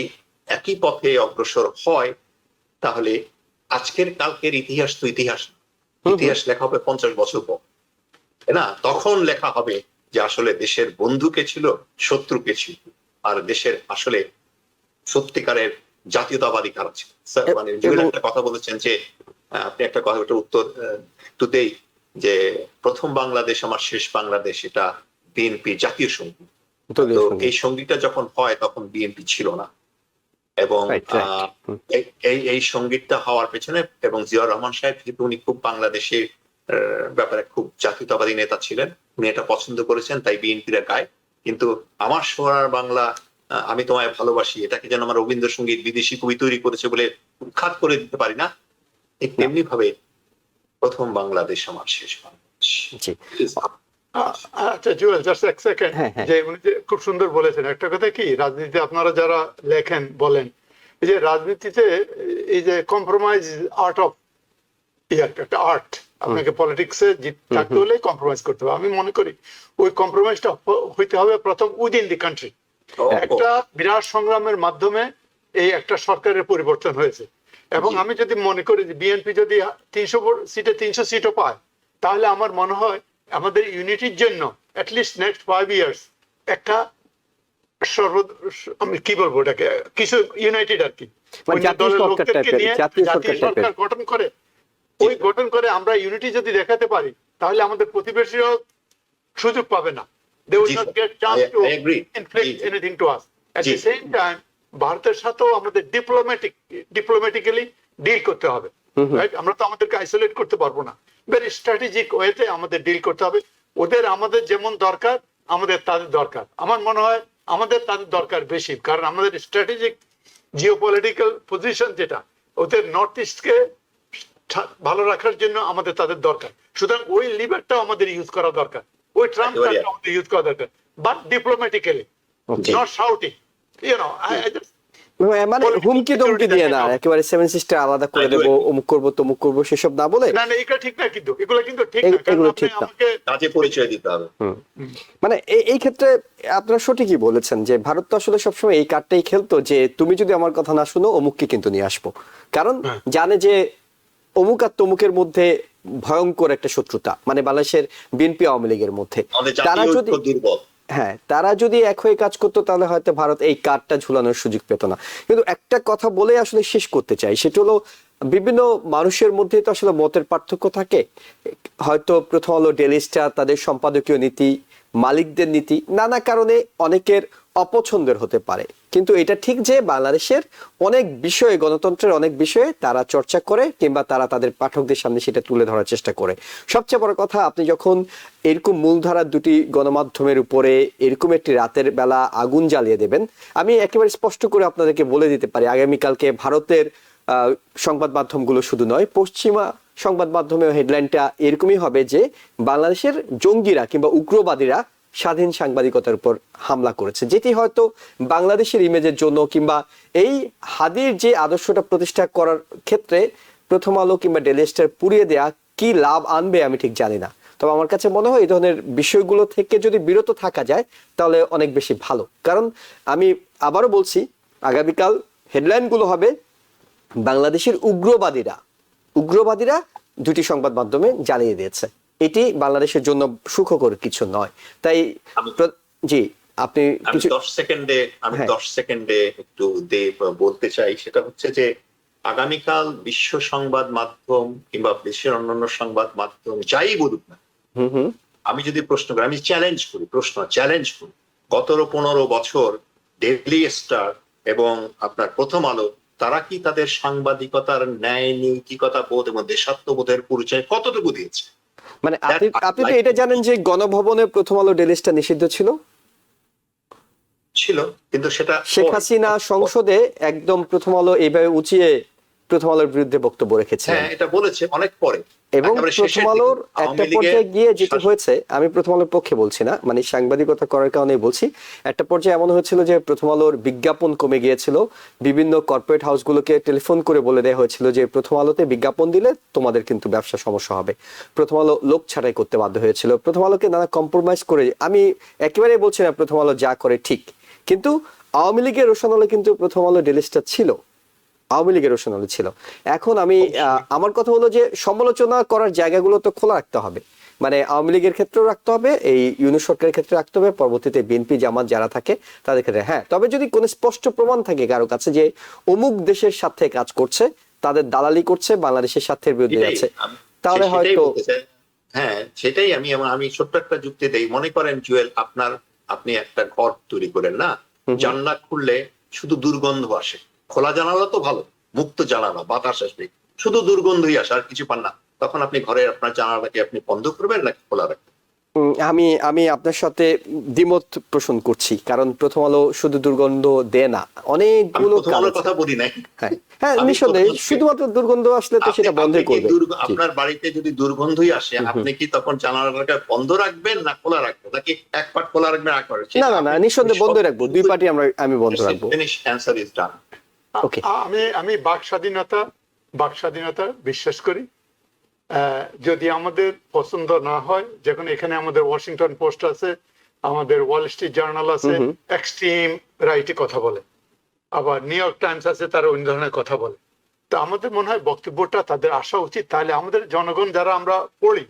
একই পথে অগ্রসর হয়, তাহলে আজকের কালকের ইতিহাস তো ইতিহাস লেখা হবে 50 বছর পর, তাই না? তখন লেখা হবে যে আসলে দেশের বন্ধু কে ছিল, শত্রু কে ছিল, আর দেশের আসলে সত্যিকারের জাতীয়তাবাদী কারা ছিল। স্যার, মানে জুয়েল একটা কথা বলেছেন যে আপনি একটা কথা, ওটার উত্তর একটু দেই, যে প্রথম বাংলাদেশ আমার শেষ বাংলাদেশ, এটা বিএনপি জাতীয় সঙ্গীত। তো এই সঙ্গীতটা যখন হয় তখন বিএনপি ছিল না, এবং এই সঙ্গীতটা হওয়ার পেছনে, এবং জিয়াউর রহমান সাহেব যেহেতু উনি খুব বাংলাদেশের ব্যাপারে খুব জাতীয়তাবাদী নেতা ছিলেন, উনি এটা পছন্দ করেছেন, তাই বিএনপিরা গায়। কিন্তু আমার সোনার বাংলা, আমি তোমায় ভালোবাসি, এটাকে যেন আমার রবীন্দ্রসঙ্গীত বিদেশি কবি তৈরি করেছে বলে উৎখাত করে দিতে পারি না। ঠিক তেমনি ভাবে প্রথম বাংলাদেশ আমার শেষ বাংলাদেশ। আচ্ছা জুয়েল, জাস্ট এক সেকেন্ড, যে উনি যে খুব সুন্দর বলেছেন একটা কথা, কি রাজনীতি আপনারা যারা লেখেন বলেন, এই যে রাজনীতিতে এই যে কম্প্রোমাইজ আর্ট অফ একটা আর্ট, আপনাকে পলিটিক্সে থাকতে হলে কম্প্রোমাইজ করতে হবে। আমি মনে করি ওই কম্প্রোমাইজটা হইতে হবে প্রথম উইদিন দি কান্ট্রি। একটা বিরাট সংগ্রামের মাধ্যমে এই একটা সরকারের পরিবর্তন হয়েছে, এবং আমি যদি মনে করি যে বিএনপি যদি 300 সিটে 300 সিটও পায়, তাহলে আমার মনে হয় আমাদের ইউনিটির জন্য অ্যাটলিস্ট নেক্সট 5 ইয়ার্স একটা আমি কি বলবো ওটাকে, কিছু ইউনাইটেড আর কি, জাতীয় সরকার গঠন করে, ওই গঠন করে আমরা ইউনিটি যদি দেখাতে পারি, তাহলে আমাদের প্রতিবেশীরাও সুযোগ পাবে না। They will not get chance to inflict anything to us. At the same time, ভারতের সাথেও আমাদের ডিপ্লোম্যাটিক্যালি ডিল করতে হবে। আমরা তো আমাদেরকে আইসোলেট করতে পারবো না, ভেরি স্ট্র্যাটেজিক ওয়েতে আমাদের ডিল করতে হবে। ওদের আমাদের যেমন দরকার, আমাদের তাদের দরকার। আমার মনে হয় আমাদের তাদের দরকার বেশি, কারণ আমাদের স্ট্র্যাটেজিক জিওপলিটিক্যাল পজিশন যেটা, ওদের নর্থ ইস্টকে ভালো রাখার জন্য আমাদের তাদের দরকার। সুতরাং ওই লিভারটাও আমাদের ইউজ করা দরকার, ওই ট্রাম্প কার্ডটা আমাদের ইউজ করা দরকার, but diplomatically, not shouting, you know. মানে হুমকি দমকি দিয়ে না, একেবারে সেভেন সিস্টার আলাদা করে দেবো, অমুক করবো তমুক করবো সেসব না বলে। না না, এগুলো ঠিক না, কিন্তু এগুলো কিন্তু ঠিক না, কারণ আপনি আমাকে কাজে পরিচয় দিতে হবে। মানে এই ক্ষেত্রে আপনারা সঠিকই বলেছেন যে ভারত তো আসলে সবসময় এই কার্ডটাই খেলতো, যে তুমি যদি আমার কথা না শুনো অমুককে কিন্তু নিয়ে আসবো, কারণ জানে যে অমুক আর তমুকের মধ্যে ভয়ঙ্কর একটা শত্রুতা, মানে বাংলাদেশের বিএনপি আওয়ামী লীগের মধ্যে। তারা যদি এক হয়ে কাজ করতো, তাহলে হয়তো ভারত এই কার্ডটা ঝুলানোর সুযোগ পেত না। কিন্তু একটা কথা বলে আসলে শেষ করতে চাই, সেটা হলো বিভিন্ন মানুষের মধ্যে তো আসলে মতের পার্থক্য থাকে। হয়তো প্রথম আলো ডেইলি স্টার তাদের সম্পাদকীয় নীতি, মালিকদের নীতি নানা কারণে অনেকের অপছন্দের হতে পারে, কিন্তু এটা ঠিক যে বাংলাদেশের অনেক বিষয়ে, গণতন্ত্রের অনেক বিষয়ে তারা চর্চা করে, কিংবা তারা তাদের পাঠকদের সামনে সেটা তুলে ধরার চেষ্টা করে। সবচেয়ে বড় কথা, আপনি যখন এরকম মূলধারার দুটি গণমাধ্যমের উপরে এরকম একটি রাতের বেলা আগুন জ্বালিয়ে দেবেন, আমি একেবারে স্পষ্ট করে আপনাদেরকে বলে দিতে পারি, আগামীকালকে ভারতের সংবাদ মাধ্যমগুলো শুধু নয়, পশ্চিমা সংবাদ মাধ্যমে হেডলাইনটা এরকমই হবে যে বাংলাদেশের জঙ্গিরা কিংবা উগ্রবাদীরা স্বাধীন সাংবাদিকতার উপর হামলা করেছে, যেটি হয়তো বাংলাদেশের ইমেজের জন্য কিংবা এই হাদির যে আদর্শটা প্রতিষ্ঠা করার ক্ষেত্রে প্রথম আলো কিংবা ডেইলি স্টার পুড়িয়ে দেয়া কি লাভ আনবে আমি ঠিক জানি না। তবে আমার কাছে মনে হয় এই ধরনের বিষয়গুলো থেকে যদি বিরত থাকা যায় তাহলে অনেক বেশি ভালো। কারণ আমি আবারও বলছি, আগামীকাল হেডলাইনগুলো হবে বাংলাদেশের উগ্রবাদীরা দুটি সংবাদ মাধ্যমে জ্বালিয়ে দিয়েছে। এটি বাংলাদেশের জন্য সুখকর কিছু নয়। তাই জি, আপনি কিছু 10 সেকেন্ডে একটু বলতে চাই, সেটা হচ্ছে যে আগামীকাল বিশ্ব সংবাদ মাধ্যম কিংবা বিশ্বের অন্যান্য সংবাদ মাধ্যম যাই বলুক না, আমি যদি প্রশ্ন করি, আমি চ্যালেঞ্জ করি গত 15 বছর ডেইলি স্টার এবং আপনার প্রথম আলো, তারা কি তাদের সাংবাদিকতার ন্যায় নৈতিকতা বোধ এবং দেশাত্মবোধের পরিচয় কতটুকু দিয়েছে? মানে আপনি তো এটা জানেন যে গণভবনে প্রথম আলো ডেইলি স্টার নিষিদ্ধ ছিল, কিন্তু সেটা শেখ হাসিনা সংসদে একদম প্রথম আলো এইভাবে উঁচিয়ে প্রথম আলোর বিরুদ্ধে বক্তব্য রেখেছে। হ্যাঁ, এটা বলেছে অনেক পরে। এবং প্রথম আলোর একটা পর্যায়ে গিয়ে যেটা হয়েছে, আমি প্রথম আলোর পক্ষে বলছি না, মানে সাংবাদিকতা করার কারণে বলছি, একটা পর্যায়ে এমন হয়েছিল যে প্রথম আলোর বিজ্ঞাপন কমে গিয়েছিল, বিভিন্ন কর্পোরেট হাউসগুলোকে টেলিফোন করে বলে দেওয়া হয়েছিল যে প্রথম আলোতে বিজ্ঞাপন দিলে তোমাদের কিন্তু ব্যবসা সমস্যা হবে। প্রথম আলো লোক ছাঁটাই করতে বাধ্য হয়েছিল, প্রথম আলোকে নানা কম্প্রোমাইজ করে। আমি একেবারেই বলছি না প্রথম আলো যা করে ঠিক, কিন্তু আওয়ামী লীগের রোশনালে কিন্তু প্রথম আলো ডেইলি স্টার ছিল, আওয়ামী লীগের রোশনালে ছিল। এখন আমি আমার কথা হলো যে সমালোচনা করার জায়গাগুলো তো খোলা রাখতে হবে। মানে আওয়ামী লীগের ক্ষেত্রেও রাখতে হবে, এই ইউনূস সরকারের ক্ষেত্রে রাখতে হবে, পরবর্তীতে বিএনপি জামাত যারা থাকে তাদের ক্ষেত্রে। হ্যাঁ, তবে যদি কোনো স্পষ্ট প্রমাণ থাকে কারো কাছে যে অমুক দেশের সাথে কাজ করছে, তাদের দালালি করছে, বাংলাদেশের স্বার্থের বিরুদ্ধে যাচ্ছে, তাহলে হয়তো হ্যাঁ সেটাই আমি ছোট্ট একটা যুক্তি দেই। মনে করেন জুয়েল, আপনি একটা ঘর তৈরি করেন না, জানলা খুললে শুধু দুর্গন্ধ আসে, খোলা জানালা তো ভালো, মুক্ত জানালা, বাতাস আসবে, শুধু দুর্গন্ধই আসে আর কিছু পান না, তখন আপনি ঘরের আপনার জানালাটাকে আপনি বন্ধ করবেন নাকি খোলা রাখবেন? আমি আপনার সাথে দ্বিমত পোষণ করছি, কারণ প্রথম আলো শুধু দুর্গন্ধ দেয় না, অনেকগুলো কথা বলি নাই। হ্যাঁ নিঃসন্দেহে, শুধুমাত্র দুর্গন্ধ আসলে তো সেটা বন্ধই করবে। আপনার বাড়িতে যদি দুর্গন্ধই আসে, আপনি কি তখন জানালাটা বন্ধ রাখবেন না খোলা রাখবেন, নাকি এক পাট খোলা রাখবেন এক পাট? না, নিঃসন্দেহে বন্ধ রাখবো, দুই পার্টি আমি বন্ধ রাখবো। ওকে, আমি বাক স্বাধীনতা বিশ্বাস করি। যদি আমাদের পছন্দ না হয়, যখন এখানে আমাদের ওয়াশিংটন পোস্ট আছে, আমাদের ওয়াল স্ট্রিট জার্নাল আছে, এক্সট্রিম রাইটে কথা বলে, আবার নিউ ইয়র্ক টাইমস আছে, তারা অন্য ধরনের কথা বলে। তো আমাদের মনে হয় বক্তব্যটা তাদের আসা উচিত, তাহলে আমাদের জনগণ যারা আমরা পড়ি,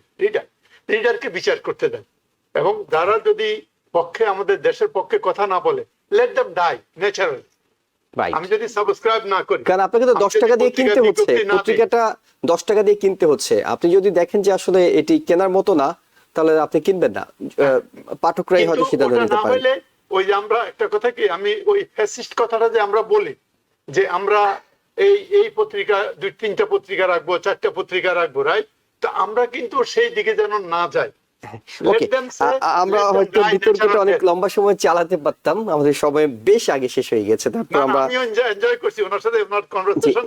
লিডারকে বিচার করতে দেন, এবং যারা যদি পক্ষে আমাদের দেশের পক্ষে কথা না বলে, লেট দেম ডাই ন্যাচারালি। আমি যদি সাবস্ক্রাইব না করি, কারণ আপনাকে তো 10 টাকা দিয়ে কিনতে হচ্ছে, পত্রিকাটা 10 টাকা দিয়ে কিনতে হচ্ছে, আপনি যদি দেখেন যে আসলে এটি কেনার মতো না, তাহলে আপনি কিনবেন না, পাঠকরাই হয়তো সিদ্ধান্ত নিতে পারে। ওই যে আমরা একটা কথা কি, আমি ওই ফ্যাসিস্ট কথাটা যে আমরা বলি যে আমরা এই পত্রিকা 2-3টা পত্রিকা রাখবো, 4টা পত্রিকা রাখবো, রাইট? তো আমরা কিন্তু সেই দিকে যেন না যাই। ওকে, আমরা হয়তো বিতর্কটা অনেক লম্বা সময় চালাতে পারতাম, আমাদের সময় বেশ আগে শেষ হয়ে গেছে। তারপর আমরা এনজয় করছি ওনার সাথে ওনার কনভারসেশন।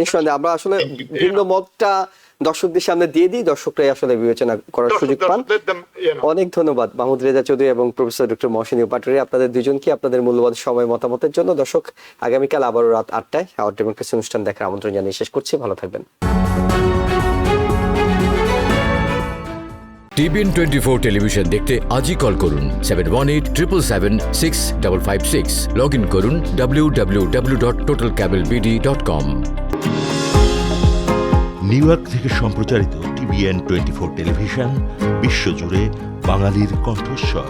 নিঃসন্দেহে আমরা আসলে ভিন্ন মতটা দর্শকদের সামনে দিয়ে দিই, দর্শকরাই আসলে বিবেচনা করার সুযোগ পান। অনেক ধন্যবাদ মাহমুদ রেজা চৌধুরী এবং প্রফেসর ডক্টর মহসিনী পাটোয়ারী, আপনাদের দুজনকে আপনাদের মূল্যবান সময় মতামতের জন্য। দর্শক, আগামীকাল আবারও রাত 8টায় আওয়ার ডেমোক্রেসি অনুষ্ঠান দেখার আমন্ত্রণ জানিয়ে শেষ করছি। ভালো থাকবেন। টিবিএন 24 টেলিভিশন দেখতে আজই কল করুন 7187776556। লগ ইন করুন www.totalcablebd.com। নিউ ইয়র্ক থেকে সম্প্রচারিত টিবিএন 24 টেলিভিশন বিশ্বজুড়ে বাঙালির কণ্ঠস্বর।